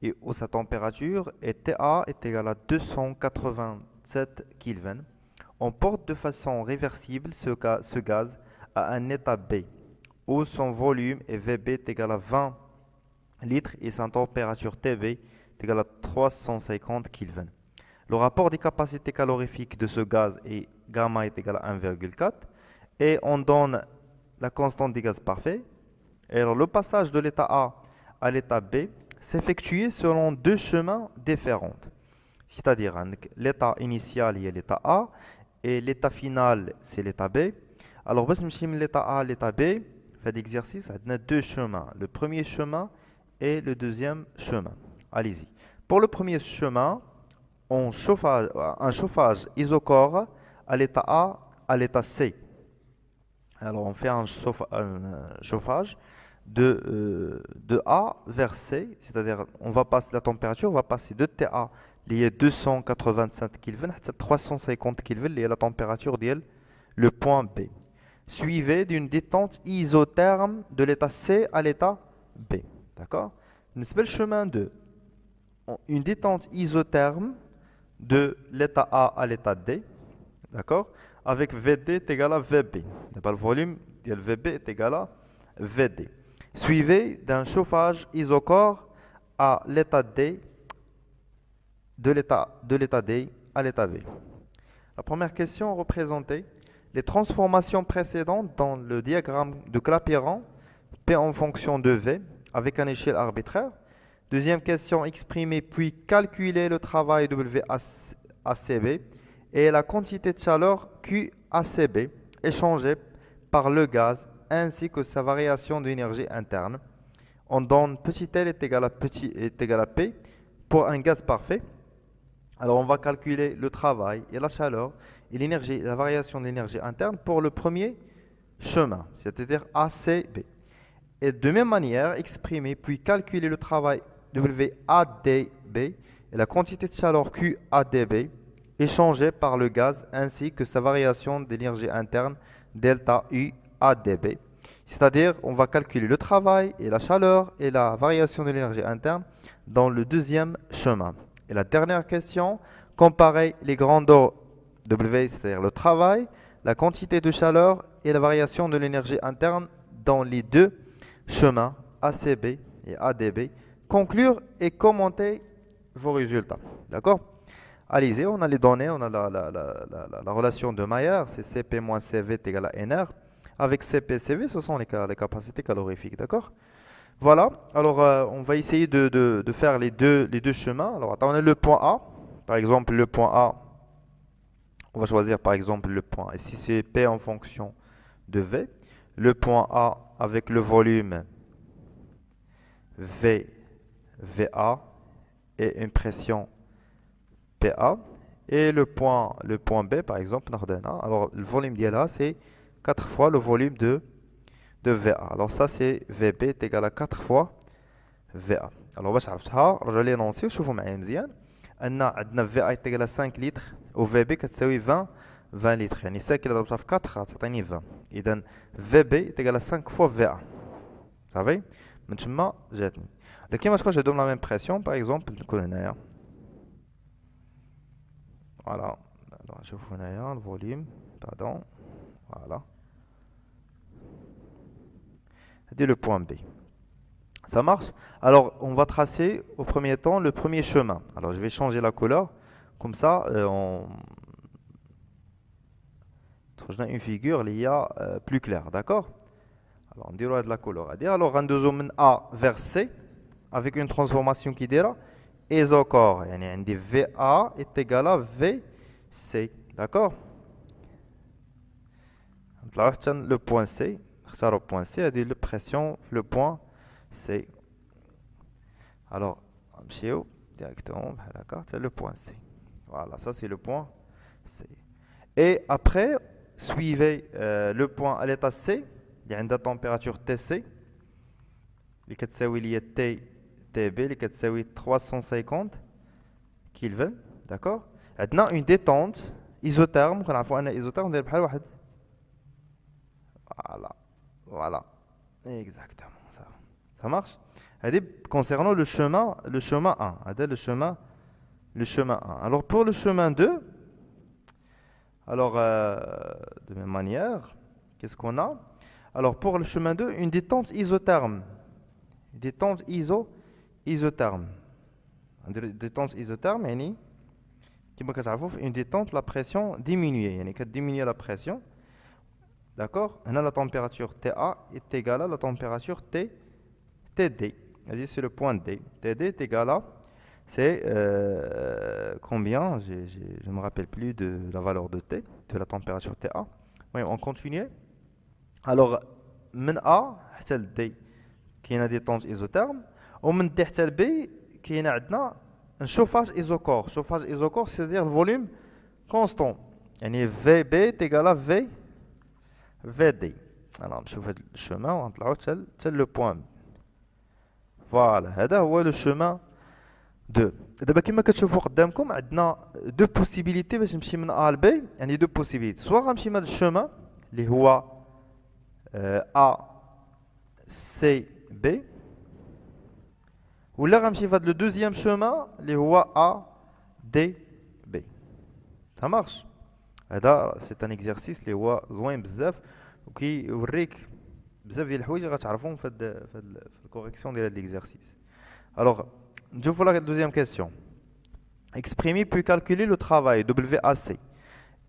et où sa température est TA est égale à 287 Kelvin. On porte de façon réversible ce gaz à un état B où son volume est VB est égal à 20 litres et sa température TB est égale à 350 Kelvin. Le rapport des capacités calorifiques de ce gaz est gamma est égal à 1,4 et on donne la constante des gaz parfaits. Et alors, le passage de l'état A à l'état B s'effectue selon deux chemins différents. C'est-à-dire, l'état initial est l'état A et l'état final, c'est l'état B. Alors, pour nous l'état A à l'état B, fait l'exercice, on a deux chemins. Le premier chemin et le deuxième chemin. Allez-y. Pour le premier chemin, un chauffage isocore à l'état A à l'état C. Alors, on fait un chauffage de A vers C, c'est-à-dire on va passer la température, on va passer de TA lié 287 Kelvin à 350 Kelvin lié la température de le point B, suivi d'une détente isotherme de l'état C à l'état B. D'accord? Le chemin 2, une détente isotherme de l'état A à l'état D, d'accord? Avec VD est égal à VB. Le volume de VB est égal à VD. Suivi d'un chauffage isocore à l'état D, de l'état D à l'état B. La première question représentait les transformations précédentes dans le diagramme de Clapeyron, P en fonction de V, avec une échelle arbitraire. Deuxième question, exprimer puis calculer le travail WACB et la quantité de chaleur QACB échangée par le gaz ainsi que sa variation d'énergie interne. On donne petit l est égal à P pour un gaz parfait. Alors on va calculer le travail et la chaleur et l'énergie, la variation de l'énergie interne pour le premier chemin, c'est-à-dire ACB. Et de même manière, exprimer puis calculer le travail WADB et la quantité de chaleur QADB échangée par le gaz ainsi que sa variation d'énergie interne delta UADB. C'est-à-dire, on va calculer le travail et la chaleur et la variation de l'énergie interne dans le deuxième chemin. Et la dernière question, comparer les grandeurs W, c'est-à-dire le travail, la quantité de chaleur et la variation de l'énergie interne dans les deux chemins ACB et ADB. Conclure et commenter vos résultats. D'accord? Allez-y, on a les données, on a la relation de Maillard, c'est CP moins CV est égal à NR. Avec CP et CV, ce sont les capacités calorifiques. D'accord? Voilà, alors on va essayer de faire les deux chemins. Alors, attends, on a le point A. Par exemple, le point A, on va choisir par exemple le point. Et si c'est P en fonction de V, le point A avec le volume VA et une pression PA. Et le point B, par exemple, alors le volume d'ILA, c'est 4 fois le volume de VA. Alors ça, c'est VB est égal à 4 fois VA. Alors باش عرفتها رجعوا لي نونسي وشوفوا معايا مزيان ان عندنا VA est égal à 5 litres و VB كتساوي 20 litres. يعني 5 إلا ضربتها في 4 غتعطيني 20. إذا VB est égal à 5 fois VA. صافي من تما جاتني. لكن ما تكونش عندهم لا ميم بريسيون باغ اكزومبل نكون هنايا فوالا نشوفوا هنايا الفوليوم باردون فوالا هادي لو بوين بي. Ça marche? Alors, on va tracer au premier temps le premier chemin. Alors, je vais changer la couleur. Comme ça, on a une figure il y a plus claire. D'accord? Alors, on dira de la couleur. Alors, on de A vers C avec une transformation qui dira isocor. Yani, VA est égal à VC. D'accord? Le point C. Le point C, c'est la pression, le point C. Alors, directement, d'accord, c'est le point C. Voilà, ça c'est le point C. Et après, suivez le point à l'état C. Il y a une température TC. Les 4 T, TB, les 4 350 Kelvin. D'accord? Maintenant, une détente isotherme. Quand on a un isotherme, on a voilà. Voilà. Exactement ça. Ça marche? Concernant le chemin 1. Le chemin 1. Alors pour le chemin 2, alors de même manière, qu'est-ce qu'on a? Alors pour le chemin 2, une détente isotherme. Une détente isotherme. Une détente isotherme, une détente, la pression diminuée. Yani quand diminuer la pression, d'accord? La température TA est égale à la température TD. C'est le point D. TD est égal à, c'est combien? Je ne me rappelle plus de la valeur de T, de la température TA. Oui, on continue. Alors, من A حتى ل D كاينه détente isotherme ومن D حتى ل B كاينه عندنا un chauffage isocor. Chauffage isocor, c'est-à-dire le volume constant. يعني VB est égal à VD. Alors, نشوف هذا الشمال ونطلعوا حتى le point. Voilà, هذا هو le chemin 2. دابا كما كتشوفوا قدامكم عندنا دو بوسيبيليتي باش نمشي من A ل B. يعني دو بوسيبيليتي سواء غنمشي من هذا الشمال اللي هو A C B ولا غنمشي في هذا لو دوزيام شومان اللي هو A D B. Ça marche. هذا سي ان اكزرسيس اللي هو زوين بزاف وكيوريك بزاف ديال الحوايج غتعرفهم في الكوريكسيون ديال هذا ليكزرسيس. Alors, نشوفوا la deuxième question. Exprimer puis calculer le travail WAC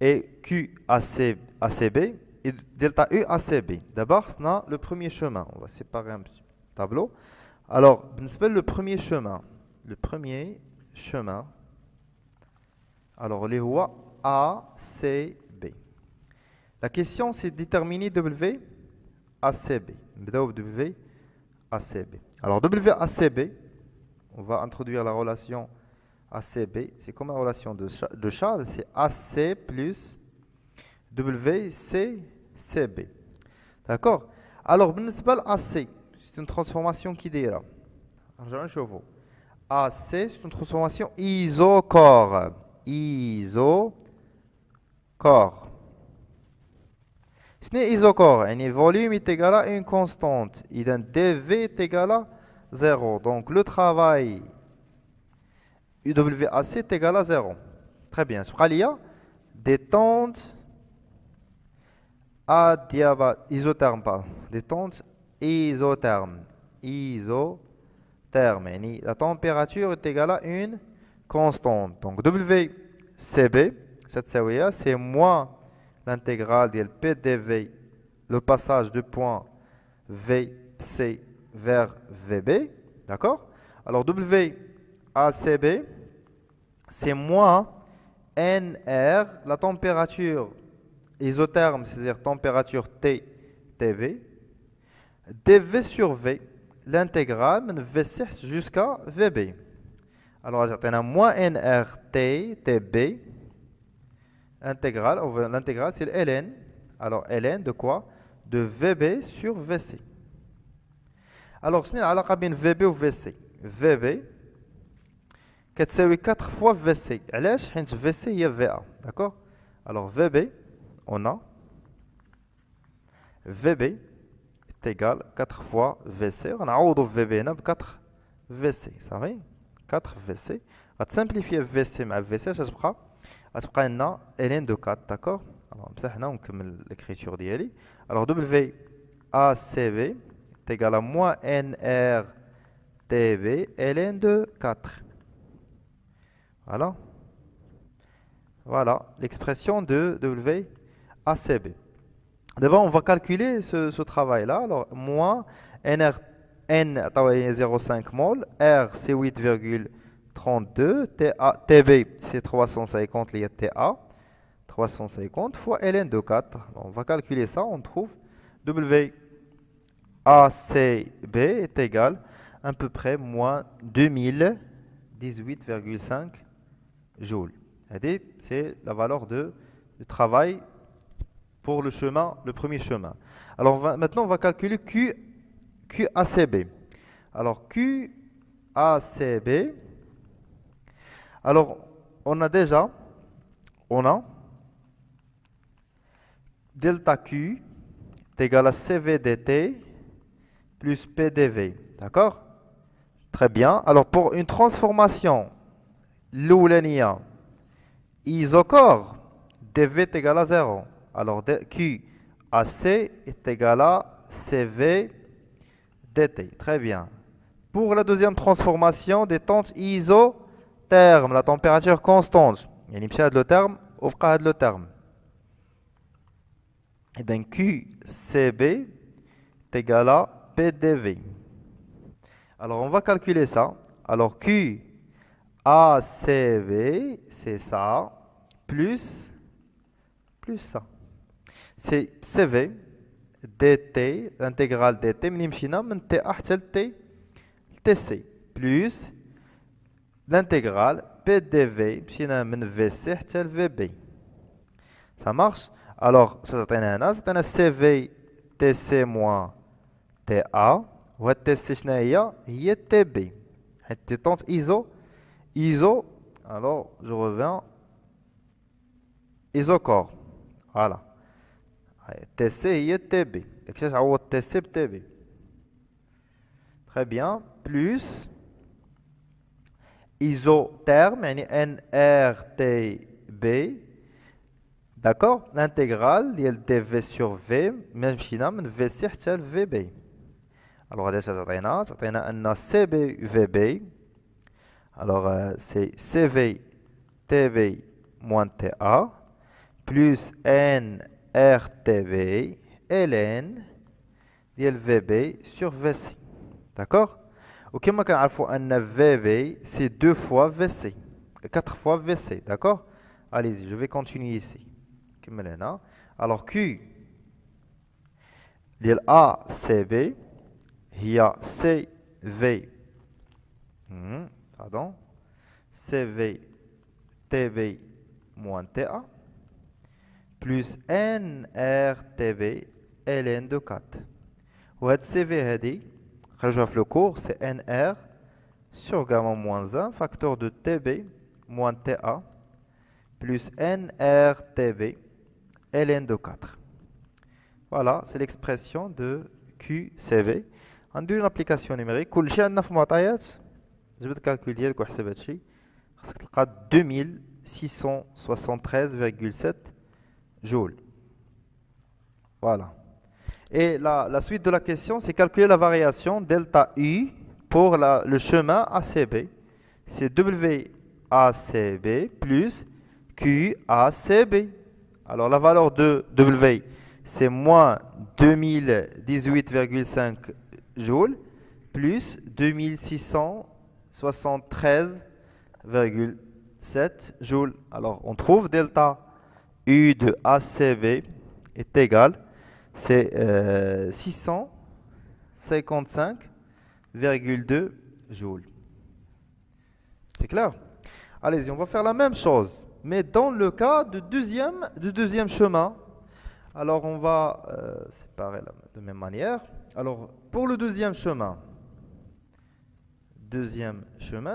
et QACB et delta UACB. D'abord, on a le premier chemin. On va séparer un petit tableau. Alors, le premier chemin. Le premier chemin. Alors, les voies A, C, B. La question, c'est de déterminer WACB. WACB. Alors, WACB, on va introduire la relation ACB. C'est comme la relation de Charles. C'est AC plus WCCB. D'accord? Alors, AC, c'est une transformation qui dira. AC, c'est une transformation isocor. Isocor. Ce n'est isocor. Le volume est égal à une constante. dV est égal à 0. Donc, le travail UWAC est égal à 0. Très bien. Il y a détente isotherme. Détente isotherme. Isotherme. La température est égale à une constante. Donc, WCB, c'est moins l'intégrale de PDV, le passage du point VC vers VB. D'accord? Alors, WACB, c'est moins NR, la température isotherme, c'est-à-dire température TB, dV sur V, l'intégrale de V6 jusqu'à VB. Alors, on a moins NR TB intégrale, l'intégrale c'est ln. Alors ln de quoi? De VB sur VC. Alors, شنو العلاقة بين VB و VC؟ VB كتساوي 4 fois VC. علاش؟ حيت VC هي VA. D'accord? Alors VB, on a VB est égal 4 fois VC. On a VB هنا ب 4 VC. صافي؟ 4 VC. غتسامبليفي VC مع VC اش غتبقى؟ غتبقى لنا ln de 4. D'accord? Alors نمسح هنا ونكمل l'écriture ديالي. Alors W ACB est égal à moins NRTB ln de 4. Voilà. Voilà l'expression de WACB. D'abord, on va calculer ce travail-là. Alors, moins N, 0,5 mol, R c'est 8,32, TB c'est 350 lié à TA, 350 fois ln de 4. On va calculer ça, on trouve WACB est égal à peu près moins 2018,5 joules. C'est la valeur du travail pour le premier chemin. Alors maintenant, on va calculer QACB. Alors QACB, alors on a delta Q est égal à CVDT plus PDV. D'accord? Très bien. Alors pour une transformation l'oulania isocore, dV est égal à 0. Alors QAC est égal à CV dt. Très bien. Pour la deuxième transformation des tentes isothermes, la température constante. Il y a le terme, ou le terme. Et donc QCB est égal à PDV. Alors on va calculer ça. Alors QACB, c'est ça, plus ça. C'est CV dt, l'intégrale dt, من TA حتى TC, plus l'intégrale PDV, مشينا من VC حتى VB. Ça marche? Alors, ça c'est un CV TC moins TA, و TC شنو هي TB. حيت tente ISO, alors je reviens isocore. Voilà. TC هي TB. داك الشيء تعوض TC ب TB. Très bien. Plus isotherme يعني NRTB. D'accord? L'intégrale ديال dV sur V مشينا من VC حتى VB. Alors هذا تعطينا أن CBVB. Alors c'est CVTB moins TA plus NRTB ln ديال VB sur VC. D'accord? وكما كنعرفوا أن VB c'est 2 fois VC, 4 fois VC. D'accord? Allez-y, je vais continuer ici. كمل هنا. Alors Q ديال ACB هي CV pardon CVTB moins TA plus NRTB ln de 4. وهاد CV هادي خرجوها في le cours, c'est NR sur gamma moins 1 facteur de TB moins TA plus NRTB ln de 4. Voilà, c'est l'expression de QCV. ندير une application numérique. كلشي عندنا في المعطيات. جبت الكالكول ديالك وحسب هادشي. خاصك تلقى 2673,7 joules. Voilà. Et la suite de la question, c'est calculer la variation delta U pour le chemin ACB. C'est WACB plus QACB. Alors la valeur de W, c'est moins 2018,5 joules plus 2673,7 joules. Alors on trouve delta U de ACB est égal, c'est 655,2 joules. C'est clair? Allez-y, on va faire la même chose. Mais dans le cas de deuxième chemin, alors on va séparer de même manière. Alors pour le deuxième chemin,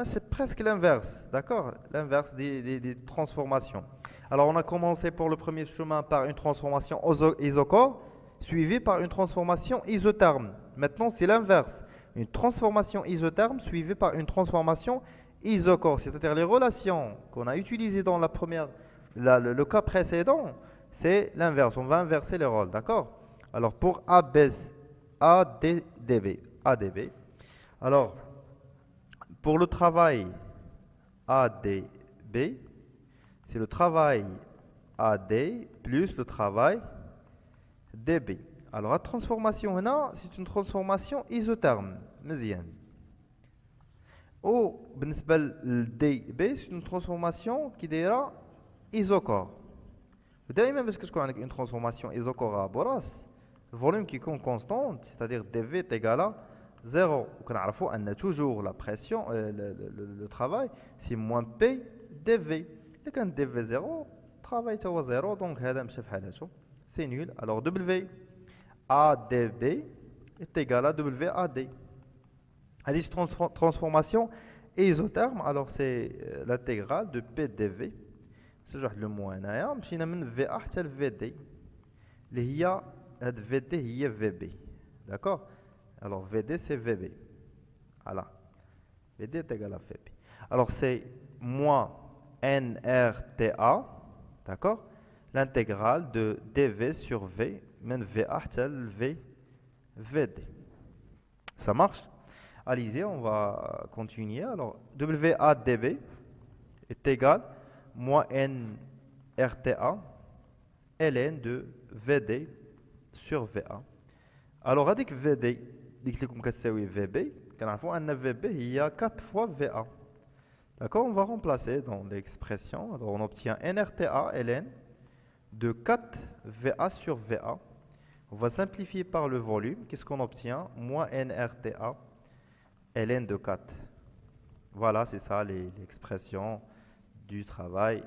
c'est presque l'inverse, d'accord? L'inverse des transformations. Alors on a commencé pour le premier chemin par une transformation isochore, suivie par une transformation isotherme. Maintenant c'est l'inverse. Une transformation isotherme suivie par une transformation isochore. C'est-à-dire les relations qu'on a utilisées dans le cas précédent, c'est l'inverse. On va inverser les rôles, d'accord? Alors pour ADB. Alors pour le travail ADB, c'est le travail AD plus le travail DB. Alors la transformation هنا, c'est une transformation isotherme. مزيان. وبالنسبة للDB, c'est une transformation qui دايره isochore. ودائما باش كتكون عندك une transformation isochore بوراس, le volume qui est constante, c'est-à-dire dV est égal à 0. وكنعرفوا ان toujours la pression, le travail, c'est moins P dV. إذا كان dV 0, travail هو 0, donc هذا مشى بحال هاتو. C'est nul. Alors W ADB est égal à WAD. Cette transformation isotherme, alors c'est l'intégrale de PDV. C'est le moins هنايا مشينا من VA حتى ل VD اللي هي هاد VD هي VB. D'accord? Alors VD c'est VB. Voilà. VD est égal à VB. Alors c'est moins NRTA. D'accord? L'intégrale de dV sur V, من VA tel VD. Ça marche? Allez-y, on va continuer. Alors, WADB est égal à moins NRTA ln de VD sur VA. Alors, avec VD, comme VB, VB, il y a 4 fois VA. D'accord? On va remplacer dans l'expression. Alors, on obtient NRTA ln de 4 VA sur VA. On va simplifier par le volume. Qu'est-ce qu'on obtient? Moins NRTA ln de 4. Voilà, c'est ça l'expression du travail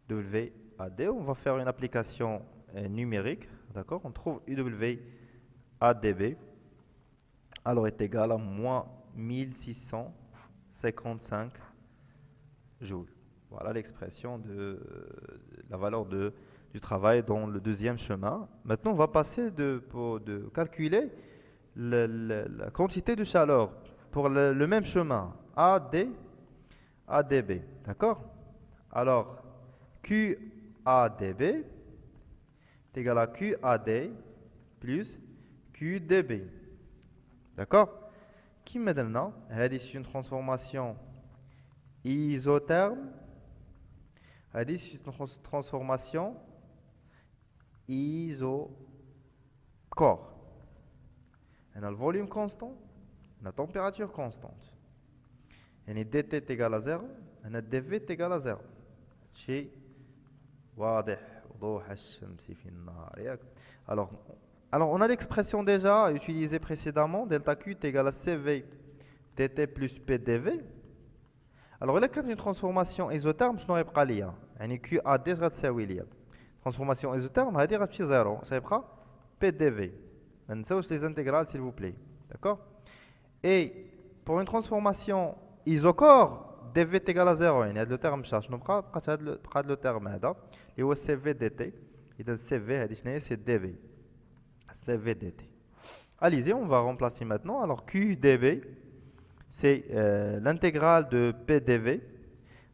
WAD. On va faire une application numérique. D'accord? On trouve UWADB. Alors est égal à moins 1655 joules. Voilà l'expression de la valeur du travail dans le deuxième chemin. Maintenant, on va passer de calculer la quantité de chaleur pour le même chemin, ADB. D'accord? Alors, QADB est égal à QAD plus QDB. D'accord? Qui maintenant, c'est une transformation isotherme. C'est une transformation isochore. On a le volume constant, la température constante. On a dt est égal à 0, on a dv est égal à 0. شيء واضح وضوح الشمس في النهار ياك. Alors on a l'expression déjà utilisée précédemment, delta Q est égal à CV dt plus PDV. Alors il y a une transformation isotherme, شنو غيبقى ليا؟ يعني QAD غتساوي ليا. Transformation isotherme, هذه غتمشي 0, غيبقى PDV. ما ننساوش les intégrales s'il vous plaît. D'accord? Et pour une transformation isochore, dV est égal à 0. يعني هذا le terme مشى. شنو بقى هذا le terme هذا اللي هو CV dt. إذا CV هذه شنو هي؟ c'est dV. CV dt. Allez-y, on va remplacer maintenant. Alors QDB, c'est l'intégrale de PDV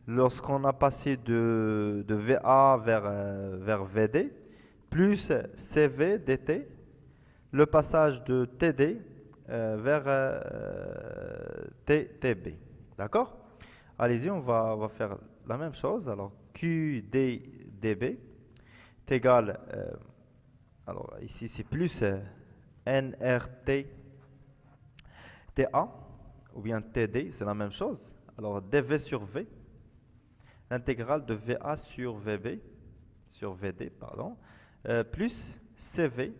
lorsqu'on a passé de VA vers VD, plus CV dt, le passage de TD vers TB. D'accord? Allez-y, on va faire la même chose. Alors QDB est égal, alors ici c'est plus NRT TA, ou bien TD, c'est la même chose. Alors dV sur V, l'intégrale de VA sur VD, pardon, plus CV,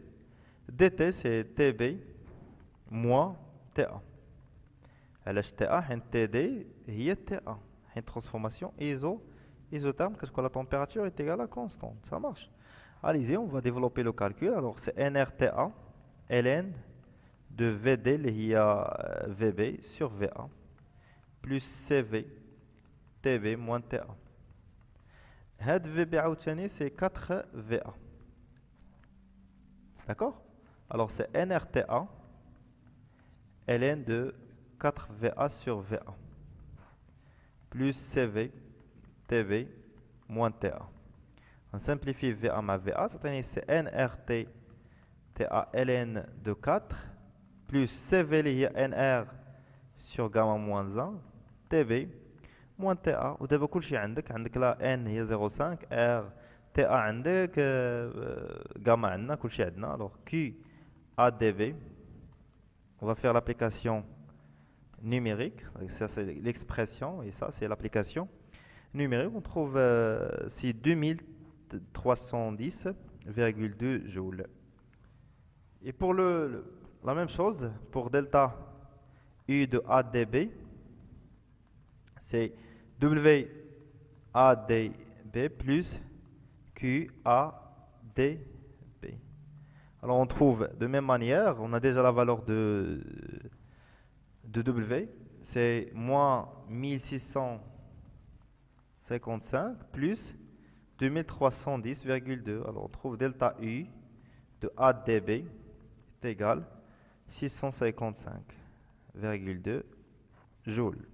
DT c'est TB, moins TA. علاش TA حين TD هي TA, حين transformation isotherme. isotherme, qu'est-ce que la température est égale à constante. Ça marche. Allez-y, on va développer le calcul. Alors, c'est nRTA, ln de VD, اللي هي VB sur VA, plus CV, TB moins TA. هاد VB عاوتاني c'est 4 VA. D'accord? Alors, c'est nRTA, ln de 4 VA sur VA, plus CV, TV, moins TA. On simplifie VA ma VA, c'est nRT TA ln de 4 plus CV اللي هي NR sur gamma moins 1 TB moins TA. ودابا كلشي عندك لا N هي 0,5 R TA عندك gamma عندنا كلشي عندنا. Alors Q ADB, on va faire l'application numérique, ça c'est l'expression et ça c'est l'application numérique. On trouve c'est 2310,2 joules. Et pour la même chose, pour delta U de ADB, c'est WADB plus QADB. Alors on trouve de même manière, on a déjà la valeur de W, c'est moins 1655 plus 2310,2. Alors on trouve delta U de ADB est égal 655,2 joules.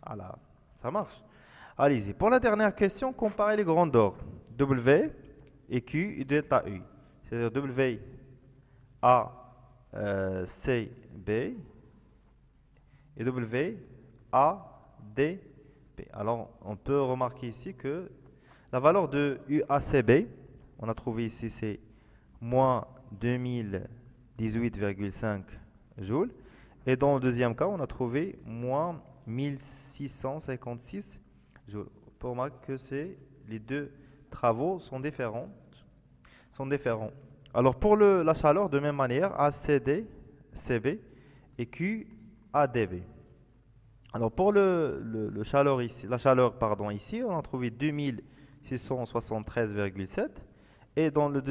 Voilà, ça marche. Allez-y. Pour la dernière question, comparez les grandeurs W et Q et delta U. C'est-à-dire W A C B et W A D B. Alors, on peut remarquer ici que la valeur de UACB, on a trouvé ici, c'est moins 2018,5 joules. Et dans le deuxième cas, on a trouvé moins 1656 joules. On peut remarquer que les deux travaux sont différents. Alors pour la chaleur, de même manière, ACD, CB et QADB. Alors pour la chaleur ici, ici, on a trouvé 2673,7. Et pour le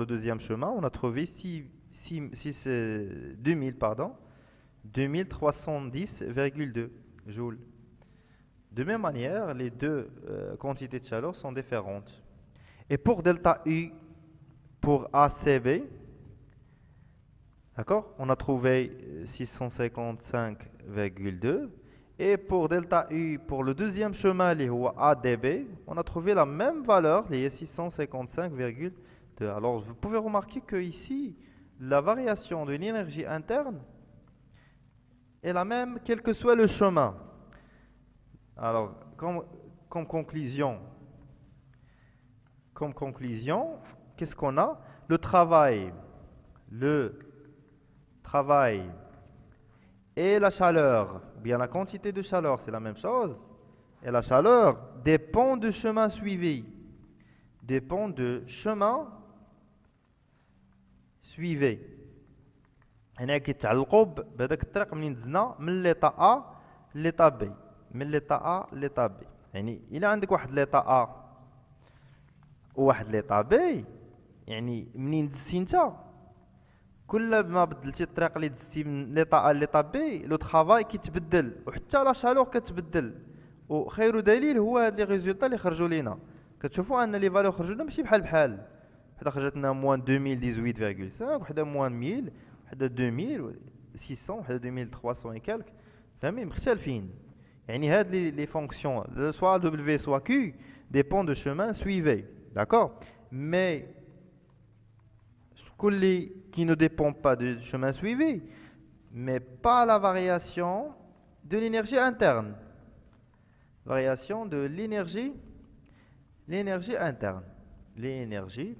deuxième chemin, on a trouvé 2310,2 joules. De même manière, les deux quantités de chaleur sont différentes. Et pour delta U, pour ACB, d'accord, on a trouvé 655,2. Et pour delta U, pour le deuxième chemin, les ADB, on a trouvé la même valeur, les 655,2. Alors, vous pouvez remarquer que ici, la variation de l'énergie interne est la même, quel que soit le chemin. Alors, comme conclusion, qu'est-ce qu'on a? Le travail et la chaleur, bien la quantité de chaleur, c'est la même chose. Et la chaleur dépend du chemin suivi. Dépend du chemin suivi. هنا كيتعلقوا بهذاك الطريق منين دزنا من ليطا A ليطا B. من ليطا A ليطا B. يعني إلا عندك واحد ليطا A وواحد ليطا B، يعني منين دزتي نتا كل ما بدلتي الطريق اللي دزتي من ليطا A ليطا B، لو ترافاي كيتبدل وحتى لا شالور كتبدل. وخير دليل هو هاد لي ريزولطا اللي خرجوا لينا. كتشوفوا ان لي فالور خرجوا لنا ماشي بحال. وحده خرجت لنا موان 2018,5، وحده موان 1000، وحده 2600، وحده 2300 et quelques. فهمتي مختلفين. يعني هاد les fonctions soit W soit Q dépendent du chemin suivi. D'accord? Mais qui ne dépend pas du chemin suivi, mais pas la variation de l'énergie interne. Variation de l'énergie interne. L'énergie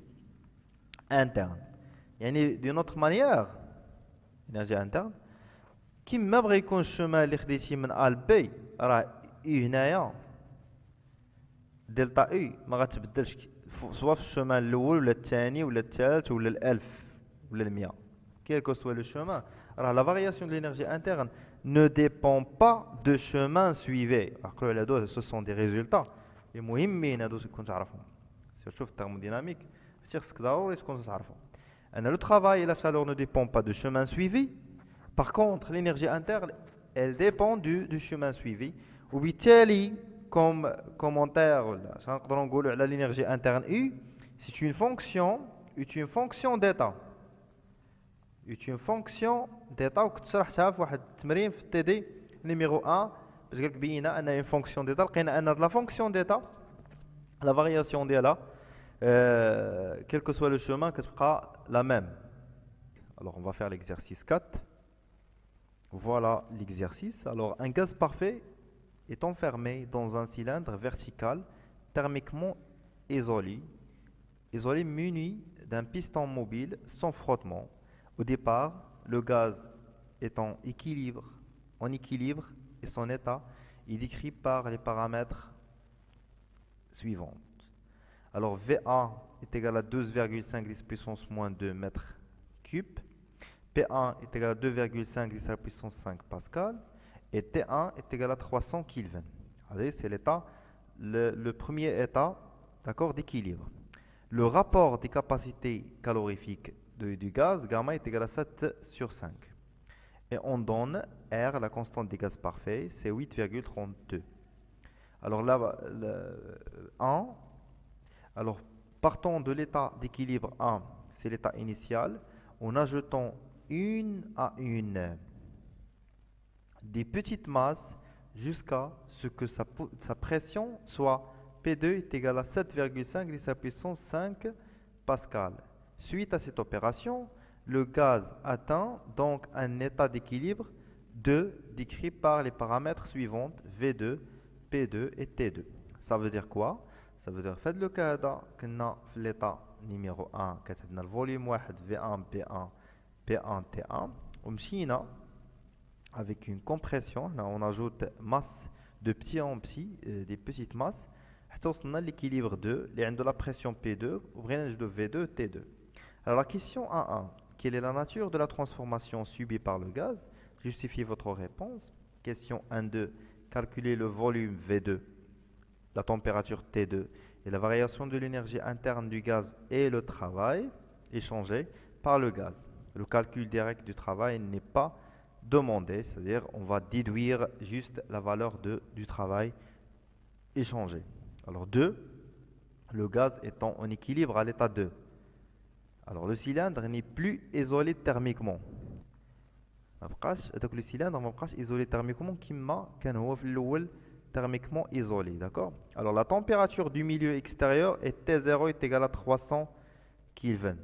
interne. يعني d'une autre manière, l'énergie interne, كيما بغى يكون الشمال اللي خديتي من A ل B راه اي هنايا دلتا اي ما غتبدلش سواء في الشمال الاول ولا الثاني ولا الثالث ولا ال1000 ولا ال100. Quel que soit le chemin, alors la variation de l'énergie interne ne dépend pas de chemin suivi. Alors, ce sont des résultats. Les مهمين هادو تكون تعرفهم. Surtout en thermodynamique, le travail et la chaleur ne dépendent pas du chemin suivi. Par contre, l'énergie interne, elle dépend du chemin suivi. Ou comme commentaire, l'énergie interne U, c'est une fonction d'état. C'est une fonction d'état que tu as في TD numéro 1 parce que بينا أن une fonction d'état لقينا أن la fonction d'état la variation d'elle quel que soit le chemin que sera la même. Alors on va faire l'exercice 4. Voilà l'exercice. Alors un gaz parfait est enfermé dans un cylindre vertical thermiquement isolé muni d'un piston mobile sans frottement. Au départ, le gaz est en équilibre et son état est décrit par les paramètres suivants. Alors V1 est égal à 12,5 10 puissance moins 2 mètres cubes. P1 est égal à 2,5 10 à la puissance 5 pascal. Et T1 est égal à 300 Kelvin. C'est l'état, le premier état, d'accord, d'équilibre. Le rapport des capacités calorifiques du gaz, gamma, est égal à 7 sur 5. Et on donne R, la constante des gaz parfaits, c'est 8,32. Alors là, 1, alors partons de l'état d'équilibre 1, c'est l'état initial, en ajoutant une à une des petites masses jusqu'à ce que sa pression soit P2 est égal à 7,5 10 à la puissance 5 pascal. Suite à cette opération, le gaz atteint donc un état d'équilibre 2 décrit par les paramètres suivants V2, P2 et T2. Ça veut dire quoi? Ça veut dire faites le cas qu'on a l'état numéro 1 qui est le volume 1 V1 P1 P1 T1 ومشينا avec une compression, là on ajoute masse de petit en petit, des petites masses, on a l'équilibre 2, il y a de la pression P2, ouvrez de V2, T2. Alors la question 1.1, quelle est la nature de la transformation subie par le gaz? Justifiez votre réponse. Question 1.2, calculez le volume V2, la température T2 et la variation de l'énergie interne du gaz et le travail échangé par le gaz. Le calcul direct du travail n'est pas demandé, c'est-à-dire on va déduire juste la valeur du travail échangé. Alors 2, le gaz étant en équilibre à l'état 2. Alors le cylindre n'est plus isolé thermiquement. Le cylindre ne va pas isolé thermiquement comme thermiquement isolé, d'accord? Alors la température du milieu extérieur est T0 est égale à 300 Kelvin,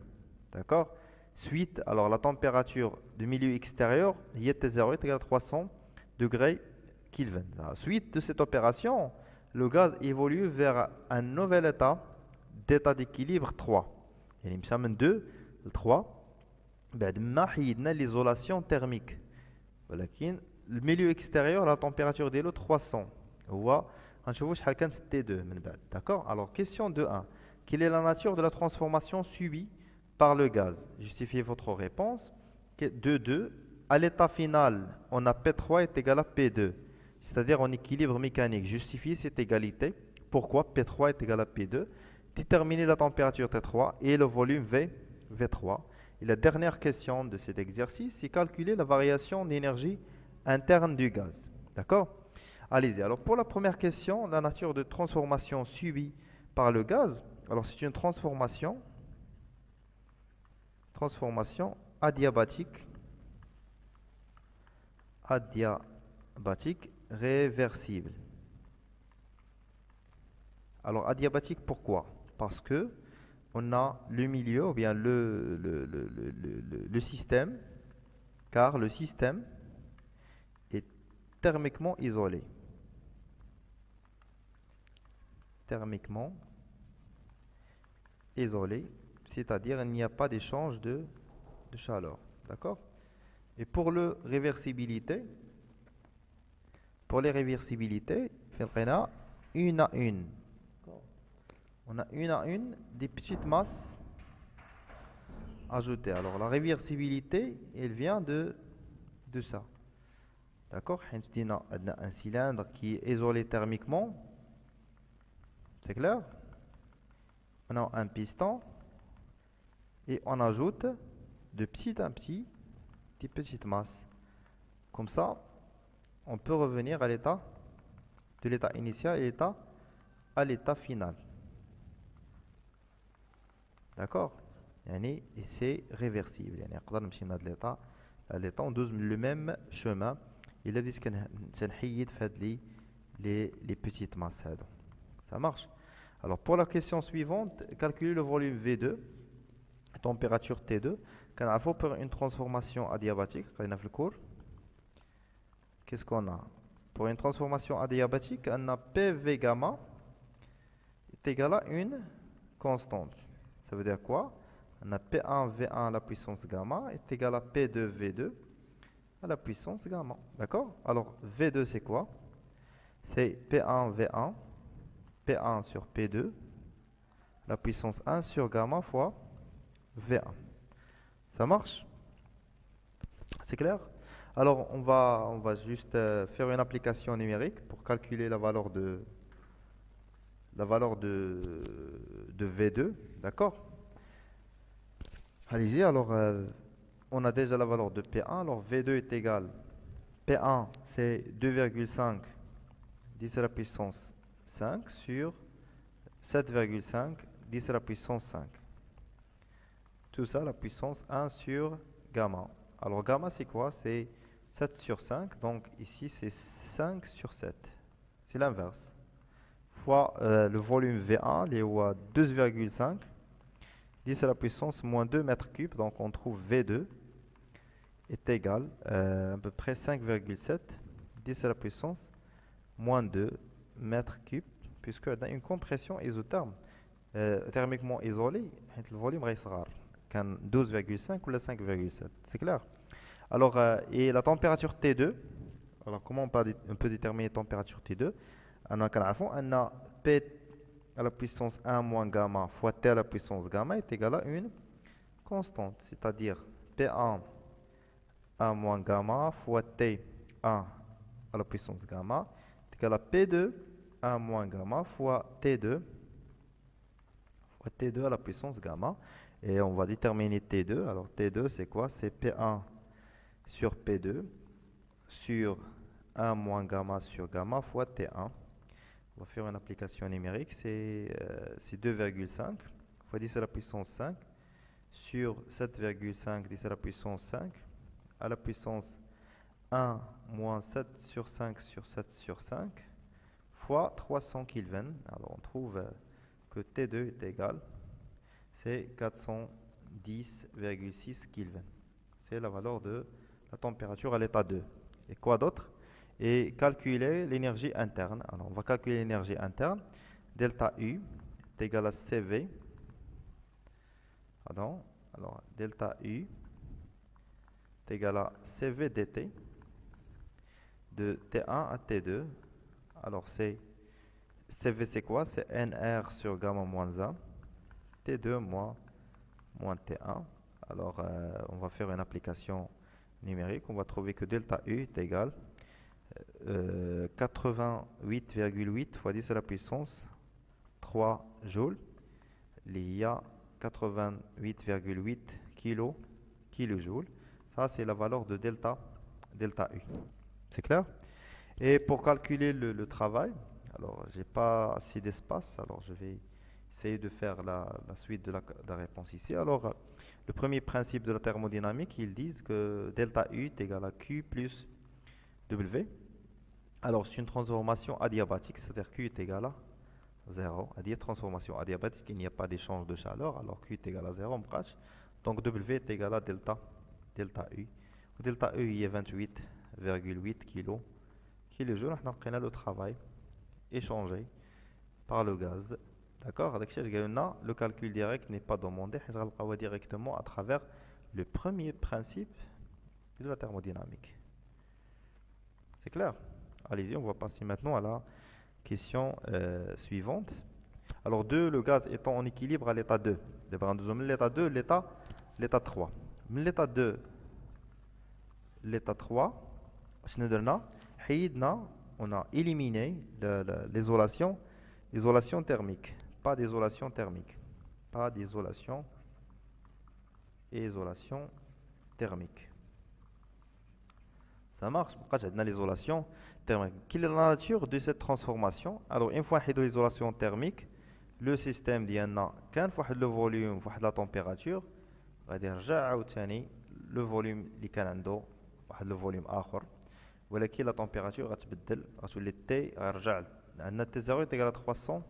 d'accord? Suite, alors la température du milieu extérieur, T0 est égal à 300 degrés Kelvin. Suite de cette opération, le gaz évolue vers un nouvel état d'état d'équilibre 3. Il y a 2, 3. Maintenant, l'isolation thermique. Le milieu extérieur, la température de l'eau 300. On T2. D'accord? Alors, question 2.1. Quelle est la nature de la transformation subie par le gaz? Justifiez votre réponse. 2.2. À l'état final, on a P3 est égal à P2, c'est-à-dire en équilibre mécanique. Justifiez cette égalité. Pourquoi P3 est égal à P2? Déterminer la température T3 et le volume V3. Et la dernière question de cet exercice, c'est calculer la variation d'énergie interne du gaz. D'accord? Allez-y. Alors pour la première question, la nature de transformation subie par le gaz. Alors c'est une transformation adiabatique réversible. Alors adiabatique, pourquoi? Parce que on a le milieu, ou bien le système, car le système est thermiquement isolé. Thermiquement isolé, c'est-à-dire il n'y a pas d'échange de chaleur. D'accord? Et pour les réversibilités, on a une à une. On a une à une des petites masses ajoutées. Alors la réversibilité, elle vient de ça. D'accord? On a un cylindre qui est isolé thermiquement. C'est clair? On a un piston et on ajoute de petit en petit des petites masses. Comme ça, on peut revenir à l'état de l'état initial et à l'état final. D'accord? Et c'est réversible. يعني نقدر نمشي من هذا l'état à l'état on douze le même chemin. Il a dit que les petites masses. Ça marche? Alors pour la question suivante, calculer le volume V2, température T2. Quand il faut pour une transformation adiabatique, qu'est-ce qu'on a? Pour une transformation adiabatique, on a PV gamma est égal à une constante. Ça veut dire quoi? On a P1 V1 à la puissance gamma est égal à P2 V2 à la puissance gamma. D'accord? Alors V2 c'est quoi? C'est P1 V1, P1 sur P2, la puissance 1 sur gamma fois V1. Ça marche? C'est clair? Alors on va juste faire une application numérique pour calculer la valeur de V2. D'accord? Allez-y, alors on a déjà la valeur de P1. Alors V2 est égal. P1 c'est 2,5 10 à la puissance 5 sur 7,5 10 à la puissance 5. Tout ça, la puissance 1 sur gamma. Alors gamma c'est quoi? C'est 7 sur 5. Donc ici c'est 5 sur 7. C'est l'inverse. Fois le volume V1, il est à 12,5. 10 à la puissance moins 2 mètres cubes. Donc on trouve V2 est égal à peu près 5,7. 10 à la puissance moins 2 mètres cubes. Puisque dans une compression isotherme thermiquement isolée, le volume reste rare. 12,5 ou la 5,7. C'est clair? Alors, et la température T2, alors comment on peut déterminer la température T2? On a P à la puissance 1 moins gamma fois T à la puissance gamma est égal à une constante, c'est-à-dire P1 1 moins gamma fois T1 à la puissance gamma est égal à P2 1 moins gamma fois T2 à la puissance gamma. Et on va déterminer T2. Alors T2 c'est quoi? C'est P1 sur P2 sur 1 moins gamma sur gamma fois T1. On va faire une application numérique. C'est 2,5 fois 10 à la puissance 5 sur 7,5 10 à la puissance 5 à la puissance 1 moins 7 sur 5 sur 7 sur 5 fois 300 Kelvin. Alors on trouve que T2 est égal, c'est 410,6 Kelvin. C'est la valeur de la température à l'état 2. Et quoi d'autre? Et calculer l'énergie interne. Alors on va calculer l'énergie interne. Delta U est égal à CV. Pardon. Alors delta U est égal à CV dt de T1 à T2. Alors CV c'est quoi? C'est NR sur gamma moins 1. T2 moins T1. Alors on va faire une application numérique. On va trouver que delta U est égal 88,8 fois 10 à la puissance 3 joules. Il y a 88,8 kilojoules. Ça, c'est la valeur de delta U. C'est clair? Et pour calculer le travail, alors j'ai pas assez d'espace, alors je vais essayer de faire la suite de la réponse ici. Alors, le premier principe de la thermodynamique, ils disent que delta U est égal à Q plus W. Alors, c'est une transformation adiabatique, c'est-à-dire Q est égal à 0. C'est-à-dire transformation adiabatique, il n'y a pas d'échange de chaleur, alors Q est égal à 0 en brach. Donc, W est égal à delta U. Delta U il est 28,8 kilojoules. On a le travail échangé par le gaz. D'accord? Le calcul direct n'est pas demandé. On va le directement à travers le premier principe de la thermodynamique. C'est clair? Allez-y, on va passer maintenant à la question suivante. Alors, le gaz étant en équilibre à l'état 2. L'état 2, l'état 3. L'état 2, l'état 3. شنو درنا حيدنا on a éliminé l'isolation isolation thermique pas d'isolation thermique pas d'isolation isolation thermique ça marche مابقاش عندنا l'isolation thermique quelle est la nature de cette transformation alors une fois حيدوا l'isolation thermique le système ديالنا كان فواحد لو فوليوم فواحد لا تمبيراتور غادي يرجع عاوتاني لو فوليوم اللي كان عنده واحد لو فوليوم اخر ولكن لا تمبيراتور غتبدل غتولي تي غيرجع عندنا تي 0 تيغال 300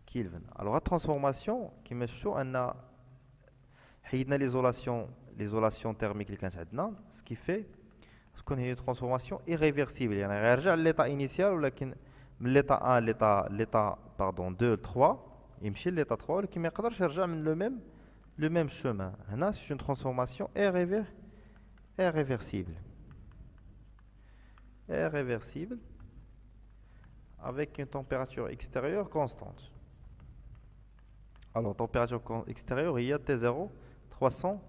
كيلفن الوغ لا ترانسفورماسيون كيما شفتوا ان حيدنا ليزولاسيون تيرميك اللي كانت عندنا سكي في تكون هي ترانسفورماسيون ايريفيرسيبل يعني غيرجع لليطا انيسيال ولكن من ليطا 1 ليطا باردون 2 ل 3 يمشي ليطا 3 ولكن ما يقدرش يرجع من لو ميم شومان هنا سي اون ترانسفورماسيون irréversible réversible avec une température extérieure constante. Alors, température extérieure, il y a T0, 300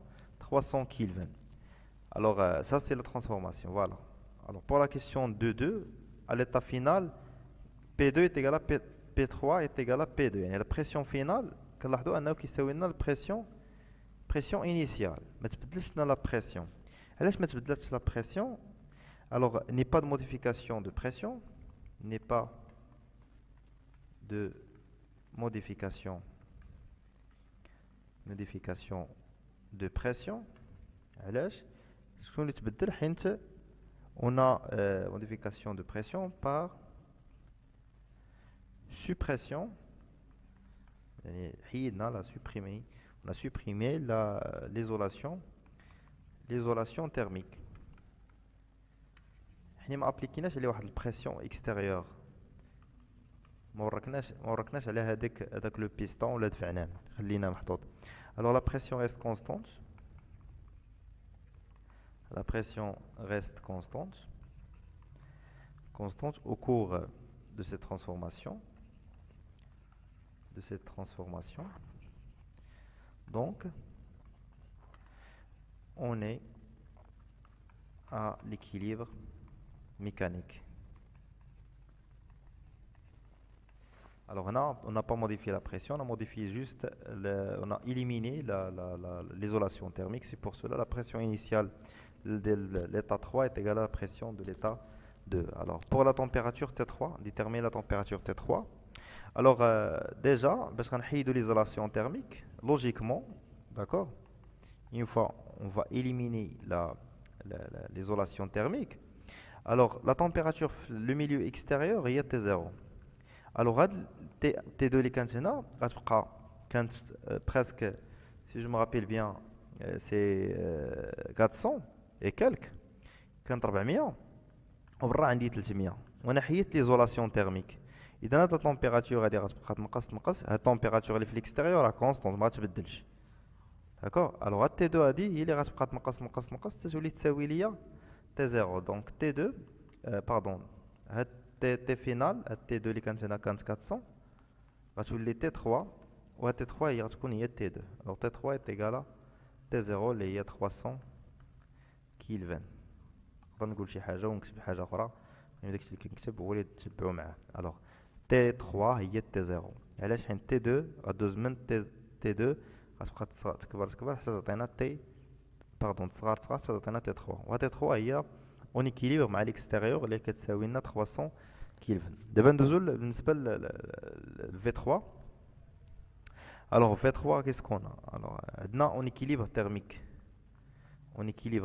Kelvin. Alors, ça, c'est la transformation. Voilà. Alors, pour la question 2.2, à l'état final, P2 est égal à P3 est égal à P2. Et la pression finale, كنلاحظوا أنه كيساوي لنا pression initiale. ما تبدلش لنا la pression. علاش ما تبدلتش la pression? Alors, il n'y a pas de modification de pression, il n'y a pas de modification de pression. علاش؟ شكون اللي تبدل حيت on a modification de pression par suppression. يعني حيدنا la supprimer, on a supprimé l'isolation thermique. حنا ما ابليكيناش عليه واحد البريسيون اكستيريور ما وركناش على هذاك لو بيستون ولا دفعناه خليناه محطوط alors la pression reste constante au cours de cette transformation donc on est à l'équilibre mécanique. Alors on n'a pas modifié la pression, on a modifié juste, on a éliminé l'isolation thermique. C'est pour cela la pression initiale de l'état 3 est égale à la pression de l'état 2. Alors pour la température T3, déterminer la température T3. Alors déjà, parce qu'on a de l'isolation thermique, logiquement, d'accord, une fois on va éliminer l'isolation thermique. Alors, la température, le milieu extérieur, il y a T0. Alors, T2 اللي كانت هنا غتبقى كانت presque, si je me rappelle bien, c'est 400 et quelques, كانت 400 وبرا عندي 300 وانا حيدت ليزولاسيون تيرميك. اذا هاد التمبيراتور غادي غتبقى تنقص هاد التمبيراتور اللي في الاكستيريور راه كونستونت ما تبدلش. داكوغ الوغ هاد تي 2 هادي هي اللي غتبقى تنقص تولي تساوي ليا T0 donc T2 pardon T final T2 اللي كانت هنا كانت 400 غتولي T3 و T3 هي غتكون هي T2 alors T3 est égal à T0 اللي هي 300 كيلفن. نقدر نقول شي حاجه ونكتب حاجه اخرى يعني داكشي اللي كنكتب هو اللي تتبعوا معاه. alors T3 هي T0 علاش حيت T2 غدوز من T2 غتبقى تكبر حتى تعطينا T باردون تصغر حتى تعطينا تي 3 و تي 3 هي اون ايكيليبر مع الاكستيريور اللي كتساوي لنا 300 كيلفن. دابا ندوزو بالنسبه ل في 3. الوغ في 3 كيسكون الوغ عندنا اون ايكيليبر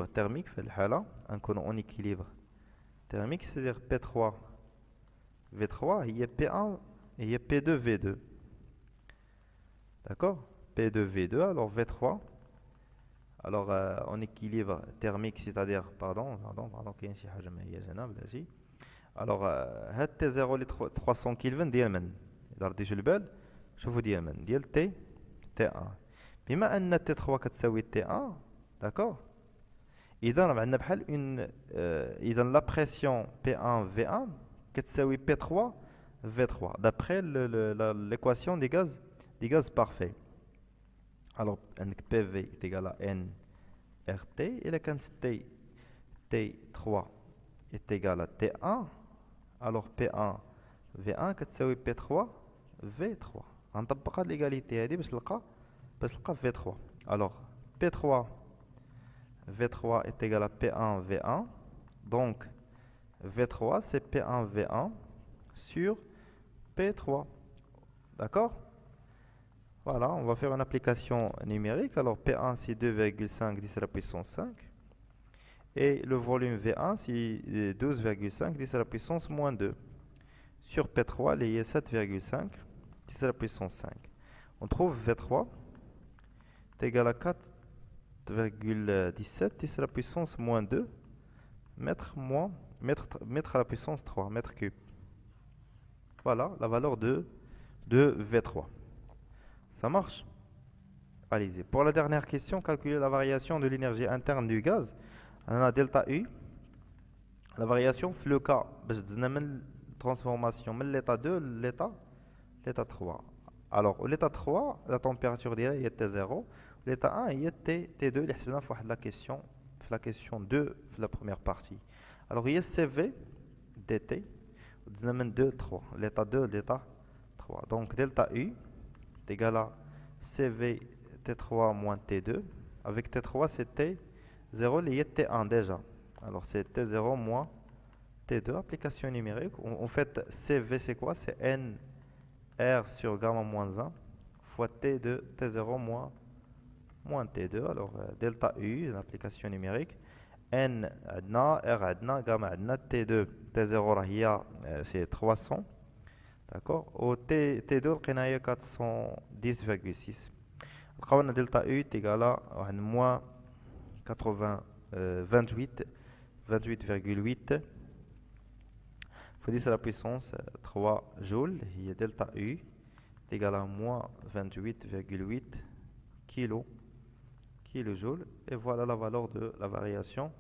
تيرميك في الحاله غنكونو اون ايكيليبر تيرميك سيدير بي 3 في 3 هي بي 1 هي بي 2 في 2 داكوغ بي 2 في 2 الوغ في 3 alors en équilibre thermique c'est-à-dire pardon كاين شي حاجه ما هياش هنا بلاتي. alors هاد تي 0 اللي 300 كيلفن ديال من الا رديتو البال شوفوا ديال من ديال تي 1 بما ان تي 3 كتساوي تي 1 داكوغ اذا راه عندنا بحال اون اذا لا بريسيون بي 1 في 1 كتساوي بي 3 في 3 d'après l'équation des gaz parfaits. Alors, PV est égal à N RT. Et là, quand T3 est égal à T1, alors P1 V1 كتساوي P3 V3. غنطبق هاد l'égalité هادي باش نلقى V3. Alors P3 V3 est égal à P1 V1. Donc V3 c'est P1 V1 sur P3. D'accord? Voilà, on va faire une application numérique. Alors P1 c'est 2,5 10 à la puissance 5. Et le volume V1 c'est 12,5 10 à la puissance moins 2. Sur P3, il y a 7,5 10 à la puissance 5. On trouve V3 est égal à 4,17 10 à la puissance moins 2 mètre à la puissance 3 mètres cubes. Voilà la valeur de V3. Ça marche? Allez-y. Pour la dernière question, calculer la variation de l'énergie interne du gaz. On a delta U. La variation, في le cas, باش دزنا من transformation من l'état 2 l'état 3. Alors, au l'état 3, la température ديالها هي T0. L'état 1 هي T2 اللي حسبناها في واحد la question 2 في la première partie. Alors, هي CV dt. دزنا من 2 ل 3. L'état 2 l'état 3. Donc, delta U est égal à CV T3 moins T2. Avec T3, c'était 0, il y a T1 déjà. Alors c'est T0 moins T2, application numérique. En fait, CV c'est quoi? C'est N R sur gamma moins 1 fois T2, T0 moins T2. Alors delta U, l'application numérique. N adna, R adna, gamma adna, T2, T0 c'est 300. D'accord? Au T2, on a 410,6. Le delta U est égal à moins 28,8 fois 10 à la puissance 3 joules. Et delta U est égal à moins 28,8 kilojoules. Et voilà la valeur de la variation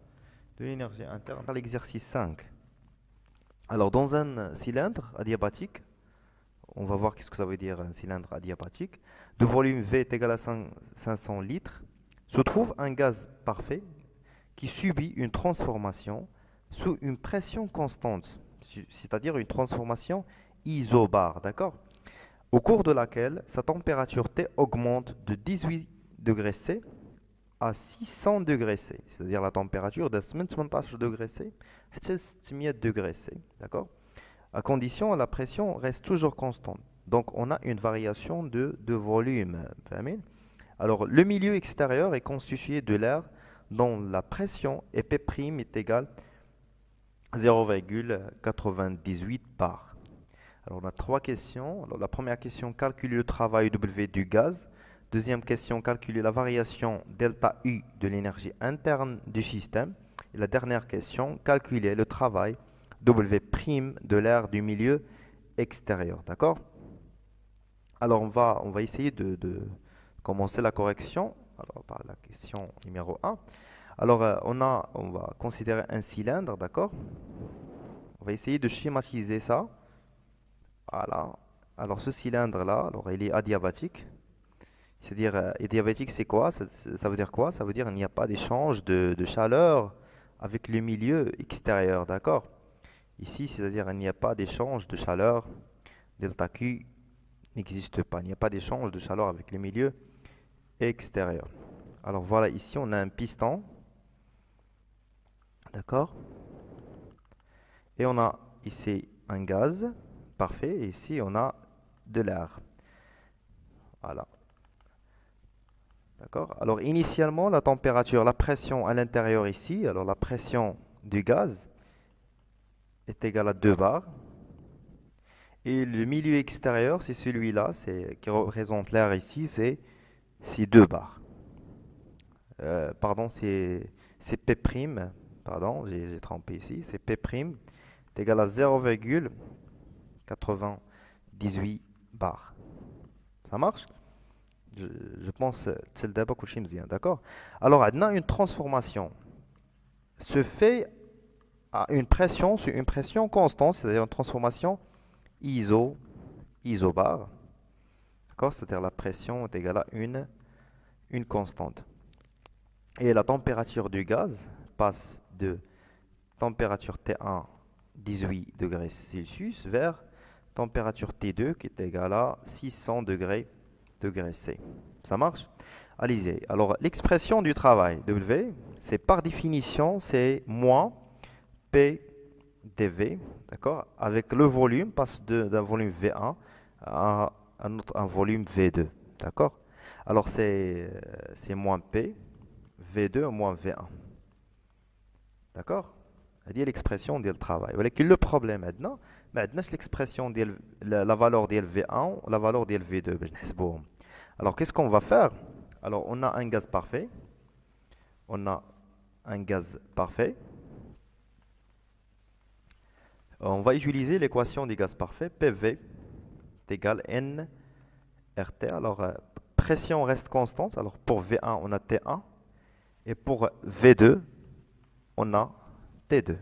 de l'énergie interne. L'exercice 5. Alors, dans un cylindre adiabatique, on va voir qu'est-ce que ça veut dire un cylindre adiabatique, de volume V est égal à 500 litres, se trouve un gaz parfait qui subit une transformation sous une pression constante, c'est-à-dire une transformation isobare, d'accord? Au cours de laquelle sa température T augmente de 18 degrés C à 600 degrés C, c'est-à-dire la température de 18 degrés C à 600 degrés C, d'accord? À condition la pression reste toujours constante. Donc on a une variation de volume. Alors le milieu extérieur est constitué de l'air dont la pression P' est égale à 0,98 bar. Alors on a trois questions. Alors, la première question, calculer le travail W du gaz. Deuxième question, calculer la variation delta U de l'énergie interne du système. Et la dernière question, calculer le travail W' de l'air du milieu extérieur. D'accord? Alors on va essayer de commencer la correction. Alors par la question numéro 1. Alors on va considérer un cylindre, d'accord? On va essayer de schématiser ça. Voilà. Alors ce cylindre-là, alors il est adiabatique. C'est-à-dire, adiabatique c'est quoi? Ça veut dire quoi? Ça veut dire qu'il n'y a pas d'échange de chaleur avec le milieu extérieur, d'accord? Ici, c'est-à-dire qu'il n'y a pas d'échange de chaleur. Delta Q n'existe pas. Il n'y a pas d'échange de chaleur avec le milieu extérieur. Alors voilà, ici on a un piston. D'accord? Et on a ici un gaz. Parfait. Et ici on a de l'air. Voilà. D'accord? Alors initialement, la température, la pression à l'intérieur ici, alors la pression du gaz est égale à 2 bars. Et le milieu extérieur, c'est celui-là, qui représente l'air ici, c'est 2 bars. Pardon, c'est P', pardon, j'ai trompé ici, c'est P' est égal à 0,98 bars. Ça marche? Je pense que c'est le débat que je me d'accord? Alors, une transformation se fait à une pression constante, c'est-à-dire une transformation isobar. D'accord? C'est-à-dire la pression est égale à une constante. Et la température du gaz passe de température T1, 18 degrés Celsius, vers température T2 qui est égale à 600 degrés C. Ça marche? Allez-y. Alors, l'expression du travail, W, c'est par définition, c'est moins P dV, d'accord? Avec le volume, passe d'un volume V1 à un volume V2, d'accord? Alors, c'est moins P, V2 moins V1, d'accord? C'est l'expression du travail. Voilà que le problème maintenant, c'est l'expression de la valeur de V1 la valeur de V2. Alors, qu'est-ce qu'on va faire? Alors, on a un gaz parfait. On a un gaz parfait. On va utiliser l'équation du gaz parfait. PV est égal à nRT. Alors, pression reste constante. Alors, pour V1, on a T1. Et pour V2, on a T2.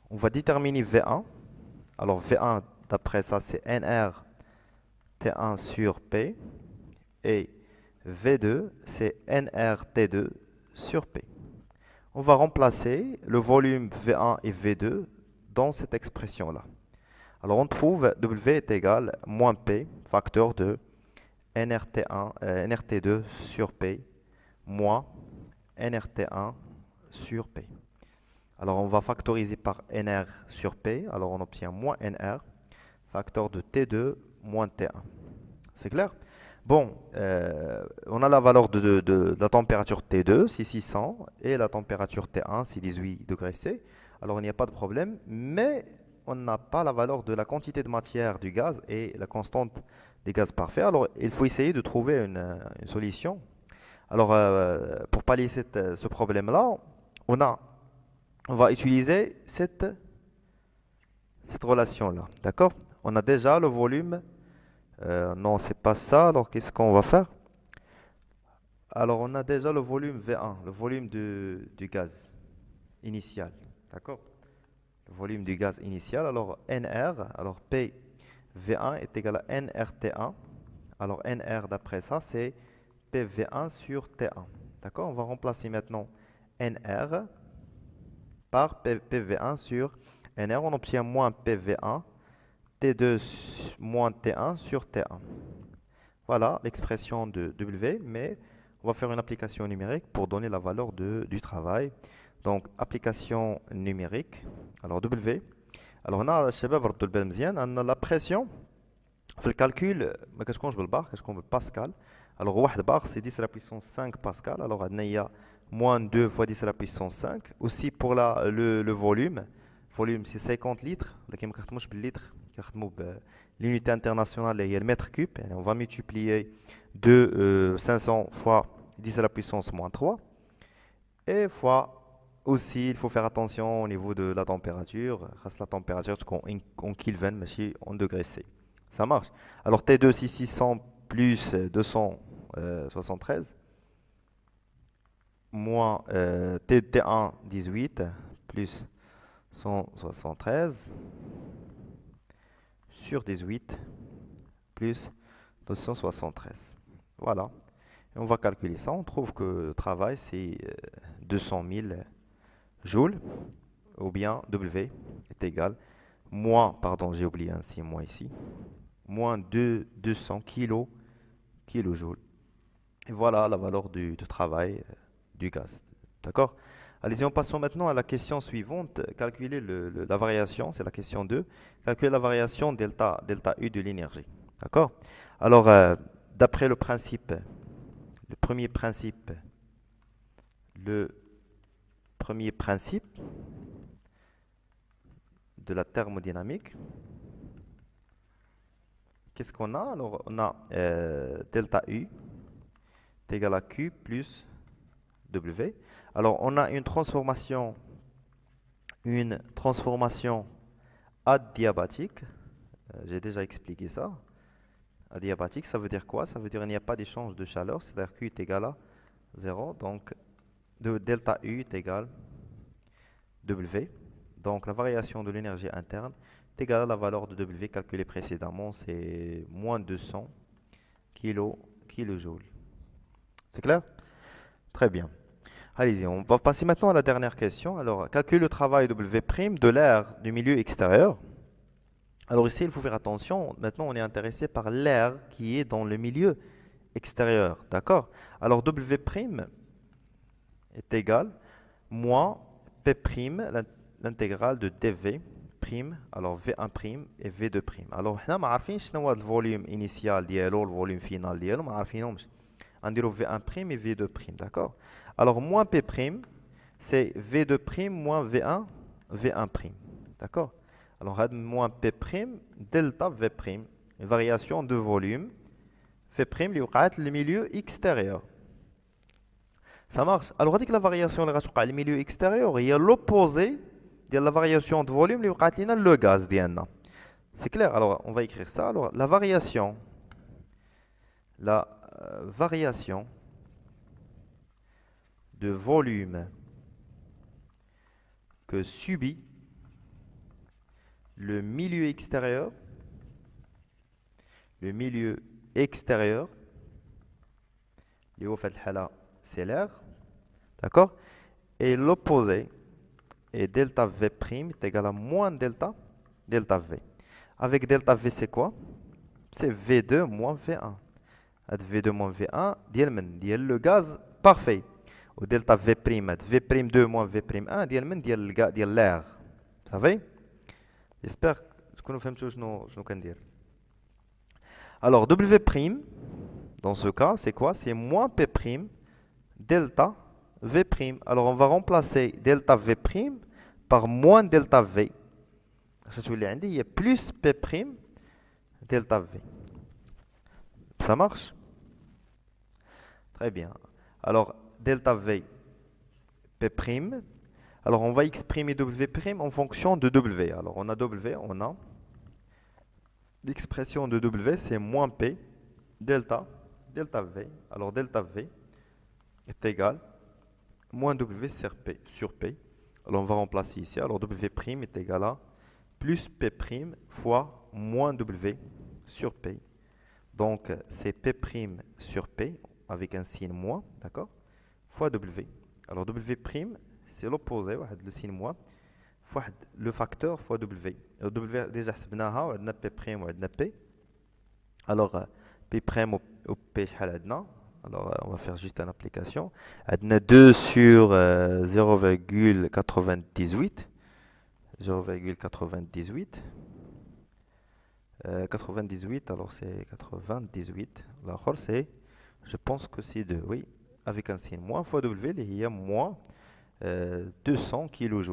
On va déterminer V1. Alors, V1, d'après ça, c'est nR T1 sur P. Et V2, c'est nR T2 sur P. On va remplacer le volume V1 et V2 dans cette expression-là. Alors, on trouve W est égal à moins P, facteur de nRT2 sur P, moins nRT1 sur P. Alors, on va factoriser par nR sur P. Alors, on obtient moins nR, facteur de T2 moins T1. C'est clair? Bon, on a la valeur de la température T2, c'est 600, et la température T1, c'est 18 degrés C. Alors, il n'y a pas de problème, mais on n'a pas la valeur de la quantité de matière du gaz et la constante des gaz parfaits. Alors, il faut essayer de trouver une solution. Alors, pour pallier ce problème-là, on va utiliser cette relation-là. D'accord? On a déjà le volume. Non, c'est pas ça. Alors, qu'est-ce qu'on va faire? Alors, on a déjà le volume V1, le volume du gaz initial. D'accord? Le volume du gaz initial. Alors, NR, alors P V1 est égal à nRT1. Alors, NR, d'après ça, c'est PV1 sur T1. D'accord? On va remplacer maintenant NR par PV1 sur NR. On obtient moins PV1, T2 moins T1 sur T1. Voilà l'expression de W, mais on va faire une application numérique pour donner la valeur du travail. Donc, application numérique. Alors, W. Alors, on a, on a la pression. في الكالكول ما كتكونش بالبار كتكون بالباسكال. alors 1 bar c'est 10 à la puissance 5 pascal. alors عندنا هي moins 2 fois 10 à la puissance 5. aussi pour le volume c'est 50 litres ولكن ما كنخدموش بالليتر كنخدموا l'unité internationale اللي هي المتر كوب. يعني on va multiplier 500 fois 10 à la puissance moins 3 et fois aussi il faut faire attention au niveau de la température. La température en Kelvin mais en degrés C. Ça marche. Alors T2 c'est 600 plus 273 moins T1 18 plus 173 sur 18 plus 273. Voilà. Et on va calculer ça. On trouve que le travail c'est 200 000 joules ou bien W est égal moins, pardon j'ai oublié un moins ici, moins 200 kilojoules. Et voilà la valeur du travail du gaz. D'accord? Allez-y, passons maintenant à la question suivante. Calculer la variation, c'est la question 2. Calculer la variation delta U de l'énergie. D'accord? Alors, d'après le principe, le premier principe de la thermodynamique, qu'est-ce qu'on a? Alors, on a delta U est égal à Q plus W. Alors, on a une transformation adiabatique. J'ai déjà expliqué ça. Adiabatique, ça veut dire quoi? Ça veut dire qu'il n'y a pas d'échange de chaleur, c'est-à-dire Q est égal à 0. Donc, delta U est égal à W. Donc, la variation de l'énergie interne est égale à la valeur de W calculée précédemment, c'est moins 200 kilojoules. C'est clair? Très bien. Allez-y, on va passer maintenant à la dernière question. Alors, calcule le travail W' de l'air du milieu extérieur. Alors ici, il faut faire attention. Maintenant, on est intéressé par l'air qui est dans le milieu extérieur. D'accord? Alors, W' est égal moins P', l'intégrale de dV'. Alors V1' et V2'. Alors, nous ما عارفين شنو هو الفوليوم initial ديالو الفوليوم فينال ديالو ما عارفينهمش. غنديرو V1' et V2'. D'accord? Alors, moins P', c'est V2' moins V1, V1'. D'accord? Alors, moins P', delta V', une variation de volume, V', le milieu extérieur. Ça marche. Alors, on dit que la variation le milieu extérieur, il y a l'opposé de la variation de volume, le gaz. C'est clair? Alors, on va écrire ça. Alors, la variation de volume que subit le milieu extérieur, c'est l'air, d'accord? Et l'opposé est delta V' est égal à moins delta V. Avec delta V, c'est quoi? C'est V2 moins V1. V2 moins V1, ديال le gaz parfait. Ou delta V', V'2 moins V'1, ديال l'air. Vous savez? J'espère que nous faisons ce que nous dire. Alors, W', dans ce cas, c'est quoi? C'est moins P', delta V'. Alors, on va remplacer delta V' par moins delta V. Il y a plus P', delta V. Ça marche? Très bien. Alors, delta V, P'. Alors, on va exprimer W' en fonction de W. Alors, on a W, on a l'expression de W, c'est moins P, delta V. Alors, delta V est égal moins W sur P. Alors, on va remplacer ici. Alors, W' est égal à plus P' fois moins W sur P. Donc, c'est P' sur P avec un signe moins, d'accord? Fois W. Alors, W', c'est l'opposé, le signe moins, fois le facteur fois W. Alors, W, déjà, on a P' et P. Alors, P' au P, alors, on va faire juste une application. On a 2 sur 0,98. 0,98. 98, alors c'est 98. L'autre, c'est, je pense que c'est 2, oui, avec un signe moins fois W, il y a moins 200 kJ.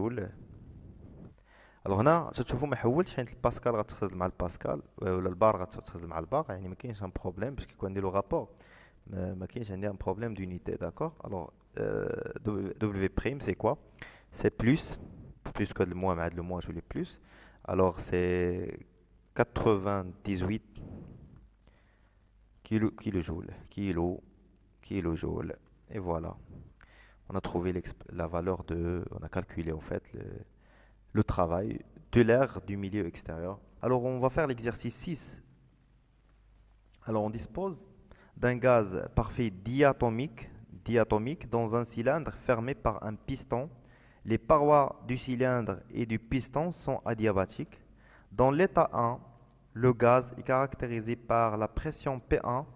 Alors هنا تشوفوا ما حولتش حيت الباسكال غتخزن مع الباسكال ولا البار غتخزن مع البار يعني ما كاينش ان بروبليم باش كيكون نديرو رابور ما كاينش عندي ان بروبليم d'unité d'accord alors W' c'est quoi c'est plus que le moins مع le moins je l'ai plus alors c'est 98 kilojoules et voilà on a trouvé la valeur de on a calculé en fait le travail de l'air du milieu extérieur. Alors on va faire l'exercice 6. Alors on dispose d'un gaz parfait diatomique dans un cylindre fermé par un piston. Les parois du cylindre et du piston sont adiabatiques. Dans l'état 1, le gaz est caractérisé par la pression P1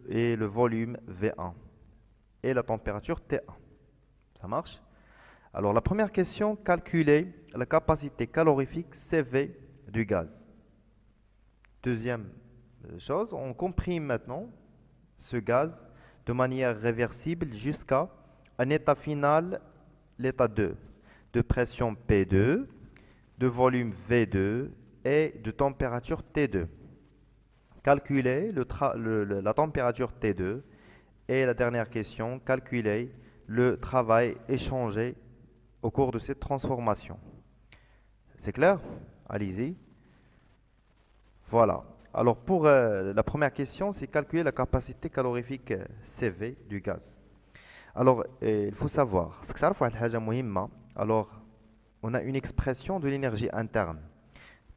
et le volume V1 et la température T1. Ça marche? Alors la première question, calculer la capacité calorifique CV du gaz. Deuxième chose, on comprime maintenant ce gaz de manière réversible jusqu'à un état final, l'état 2, de pression P2, de volume V2 et de température T2. Calculer la température T2 et la dernière question, calculer le travail échangé au cours de cette transformation. C'est clair? Allez-y. Voilà. Alors pour la première question, c'est calculer la capacité calorifique CV du gaz. Alors il faut savoir, alors on a une expression de l'énergie interne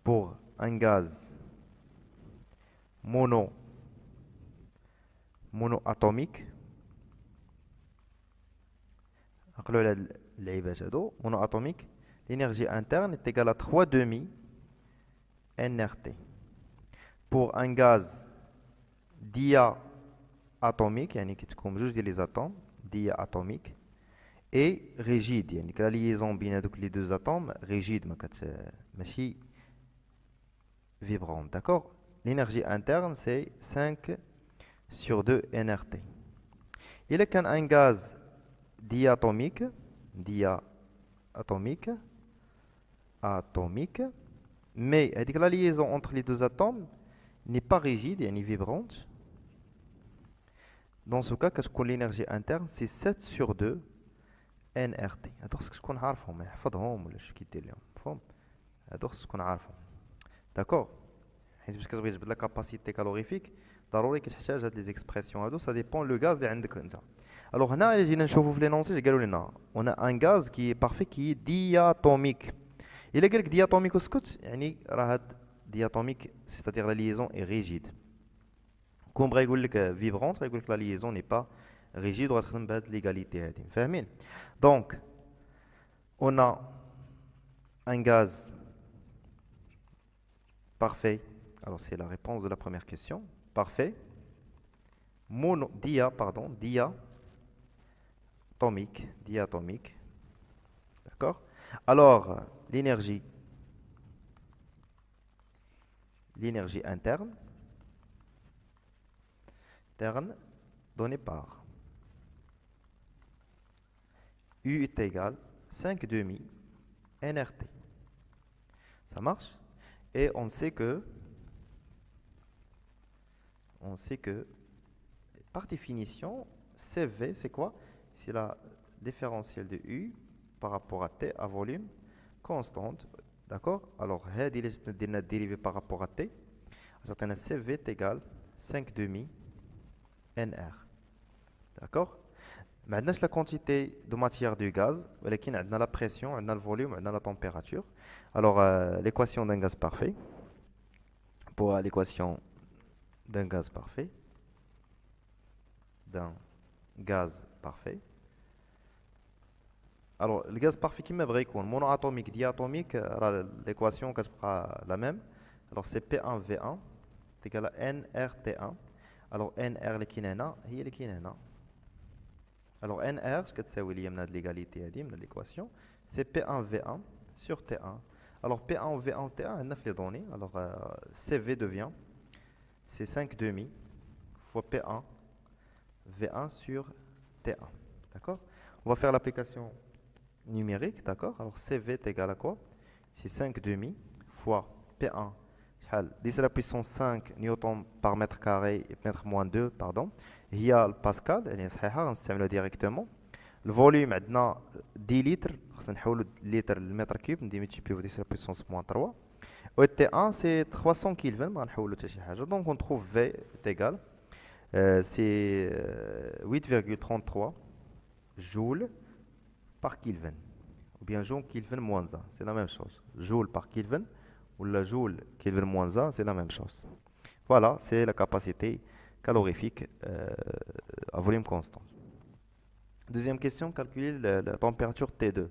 pour un gaz monoatomique. نقولوا على هاد اللعيبات هادو monoatomique. L'énergie interne est égale à 3 demi nRT. Pour un gaz diatomique, يعني كي تكون بجوج ديال لي زاتوم diatomique et rigide, يعني la liaison بين هذوك les deux atomes rigide ماشي vibrante, d'accord? L'énergie interne c'est 5 sur 2 nRT. Il est qu'un gaz diatomique, atomique, mais la liaison entre les deux atomes n'est pas rigide et ni vibrante. Dans ce cas, qu'est-ce que l'énergie interne? C'est 7 sur 2 NRT. هادوك خصك تكون عارفهم، احفظهم ولا شو كيدير لهم، مفهوم؟ هادوك خصك تكون عارفهم، داكور؟ حيت باش كتبغي تجبد لا كاباسيتي كالوريفيك ضروري كتحتاج هاد لي زيكسبرسيون هادو، سا ديبون لو غاز اللي عندك انت. الوغ هنا جينا نشوفو في لينونسي قالوا لنا اون ان غاز كي بارفي كي دياتوميك. الا قالك دياتوميك اسكت يعني راه هاد دياتوميك سيتادير لا ليزون اي ريجيد. كون بغا يقول لك فيبرونت غيقول لك لا ليزون ني با ريجيد وغتخدم بهاد ليغاليتي هادي، فاهمين؟ دونك on a un gaz parfait. Alors c'est la réponse de la première question. Parfait. Diatomique. D'accord? Alors l'énergie interne donnée par U est égal 5 demi nRT. Ça marche? Et on sait que par définition, CV, c'est quoi? C'est la différentielle de U par rapport à T à volume constante. D'accord? Alors, la dérivée par rapport à T. CV est égal 5 demi NR. D'accord? Maintenant, la quantité de matière du gaz, on a la pression, on a le volume, on a la température. Alors, l'équation d'un gaz parfait. Pour l'équation d'un gaz parfait. Alors, le gaz parfait qui m'est monoatomique, diatomique, l'équation sera la même. Alors, c'est P1V1 est égal à nRT1. Alors, nR qui est là, هي qui est là. Alors, nR, ce que c'est de l'égalité de l'équation, c'est P1V1 sur T1. Alors, P1V1 T1, on a les données. Alors, CV devient, c'est 5 demi fois P1 V1 sur T1. D'accord? On va faire l'application numérique. D'accord? Alors, CV est égal à quoi? C'est 5 demi fois P1. 10 à la puissance 5 newton par mètre carré, mètre moins 2, pardon. Il y a le Pascal, on s'appelle directement. Le volume, 10 litres, on va litre le mètre cube, on multiplie 10 à la puissance moins 3. Et T1, c'est 300 Kelvin, donc on trouve V est égal, c'est 8,33 joules par Kelvin. Ou bien joule Kelvin moins 1, c'est la même chose. Joule par Kelvin. Ou la joule Kelvin moins 1, c'est la même chose. Voilà, c'est la capacité calorifique à volume constant. Deuxième question, calculer la température T2.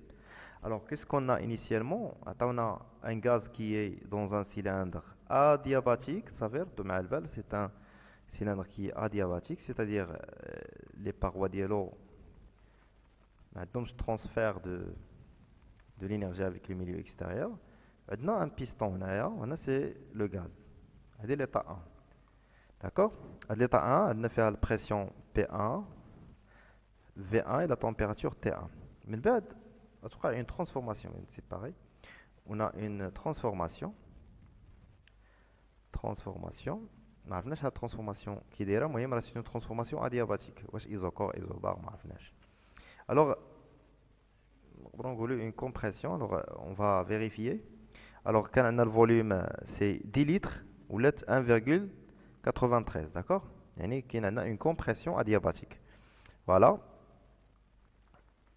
Alors, qu'est-ce qu'on a initialement? On a un gaz qui est dans un cylindre adiabatique, ça veut dire c'est un cylindre qui est adiabatique, c'est-à-dire les parois d'eau transfèrent de l'énergie avec le milieu extérieur. Maintenant, un piston, on a c'est le gaz. C'est l'état 1. D'accord? À l'état 1, on a fait la pression P1, V1 et la température T1. Mais il y a une transformation, c'est pareil. On a une transformation. ما عرفناش هاد الترانسفورماسيون كي دايره. المهم راه سي اون ترانسفورماسيون ادياباتيك. واش ايزوكور ايزوبار ما عرفناش. Alors, on a une compression. Alors, on va vérifier. Alors, quand on a le volume, c'est 10 litres ou 1,93. D'accord? Yani, on a une compression adiabatique. Voilà.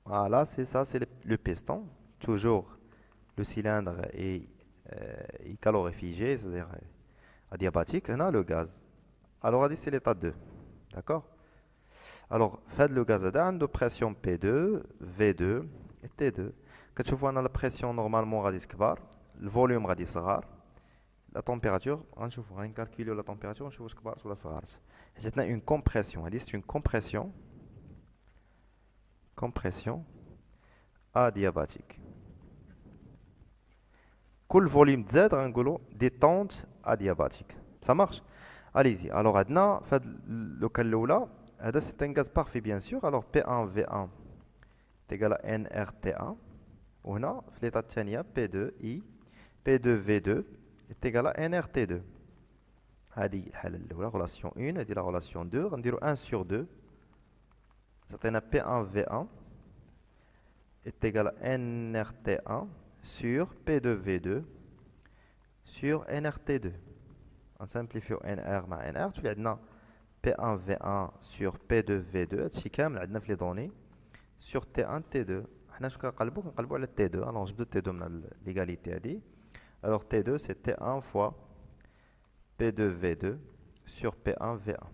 Voilà, c'est ça, c'est le piston. Toujours, le cylindre est calorifigé, c'est-à-dire adiabatique. On a le gaz. Alors, c'est l'état 2. D'accord? Alors, fait le gaz a une pression P2, V2 et T2. Quand tu vois la pression normalement radis kbar, le volume radis صغار, la température, on va calculer la température, on va voir sur la صغار. C'est une compression, c'est une compression adiabatique. Tout volume Z, on détente adiabatique. Ça marche? Allez-y. Alors, maintenant, le cas là, c'est un gaz parfait, bien sûr. Alors, P1V1 est égal à nRT1. On a l'état de P2I, P2V2 est égal à nRT2. La relation 1, et la relation 2, on dirait 1 sur 2. C'est P1V1 est égal à nRT1 sur P2V2 sur nRT2. On simplifie NR مع NR, tu as P1V1 sur P2V2, هادشي كامل عندنا في les données sur T1 T2. حنا شنو كنقلبوا على T2. Alors نجبدو T2 من l'égalité هادي. Alors T2 c'est T1 fois P2V2 sur P1V1.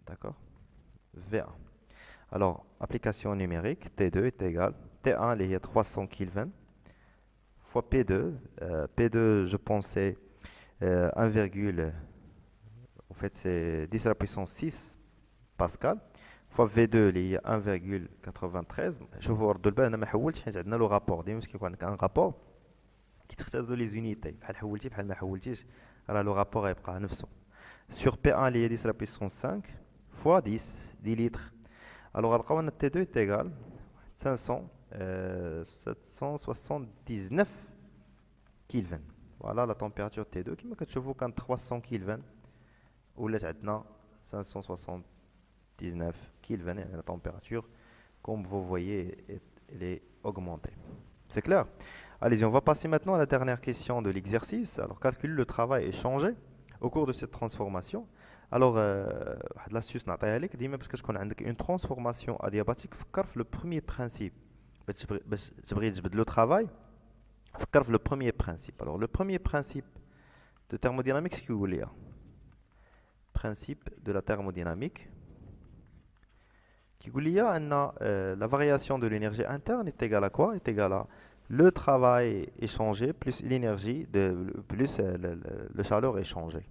D'accord? V1. Alors, application numérique, T2 est égal, T1 il y a 300 Kelvin fois P2. P2, je pensais 1, en fait c'est 10 à la puissance 6 Pascal fois V2 il y a 1,93. شوفوا ردوا البال انا ما حولتش حيت عندنا لو رابور ديما كيكون عندك ان رابور كيتختاروا لي زونيتي بحال حولتي بحال ما حولتيش راه لو رابور غيبقى نفسه sur P1 il y a 10 à la puissance 5 fois 10 litres. Alors غنلقاو ان T2 est égal 779 Kelvin. Voilà la température T2 كما كتشوفوا كان 300 Kelvin ولات عندنا 579 Kelvin. Et la température, comme vous voyez, elle est augmentée. C'est clair? Allez-y, on va passer maintenant à la dernière question de l'exercice. Alors, calculer le travail échangé au cours de cette transformation. Alors, l'astuce نعطيها لك ديما باش كتكون عندك une transformation adiabatique. فكر في le premier principe. باش تبغي تجبد le travail. فكر في le premier principe. Alors, le premier principe de thermodynamique, c'est qu'il y a principe de la thermodynamique qui dit que la variation de l'énergie interne est égale à quoi? Est égale à le travail échangé plus l'énergie plus le chaleur échangée.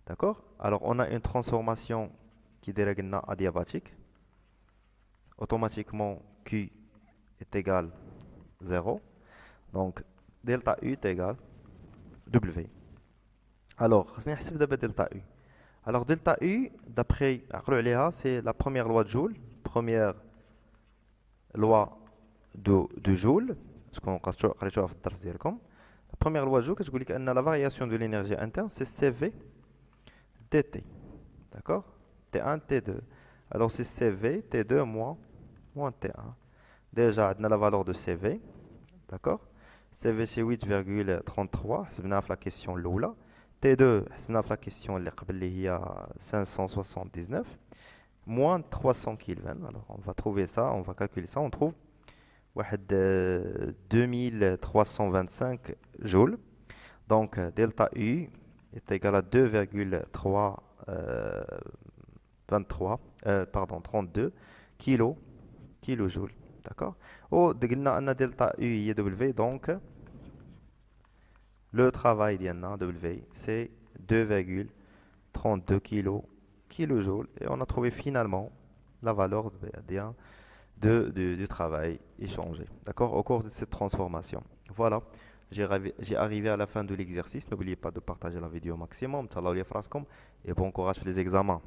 D'accord? Alors on a une transformation qui est adiabatique. Automatiquement Q est égal à 0. Donc delta U est égal à W. Alors, on va delta U. Alors delta U, d'après c'est la première loi de Joule, première loi de Joule, la première loi de Joule, qui dit que la variation de l'énergie interne, c'est CV dt. D'accord? T1, T2. Alors c'est CV, T2 moins T1. Déjà, on a la valeur de CV. D'accord? CV c'est 8,33, c'est la question Lula. T2, c'est la question qui est 579, moins 300 Kelvin. Alors on va trouver ça, on va calculer ça. On trouve 2325 joules. Donc delta U est égal à 32 kilojoules. D'accord? Au delta U est W, donc le travail W, c'est 2,32 kilojoules. Et on a trouvé finalement la valeur du travail échangé. D'accord? Au cours de cette transformation. Voilà. J'ai arrivé à la fin de l'exercice. N'oubliez pas de partager la vidéo au maximum. Et bon courage pour les examens.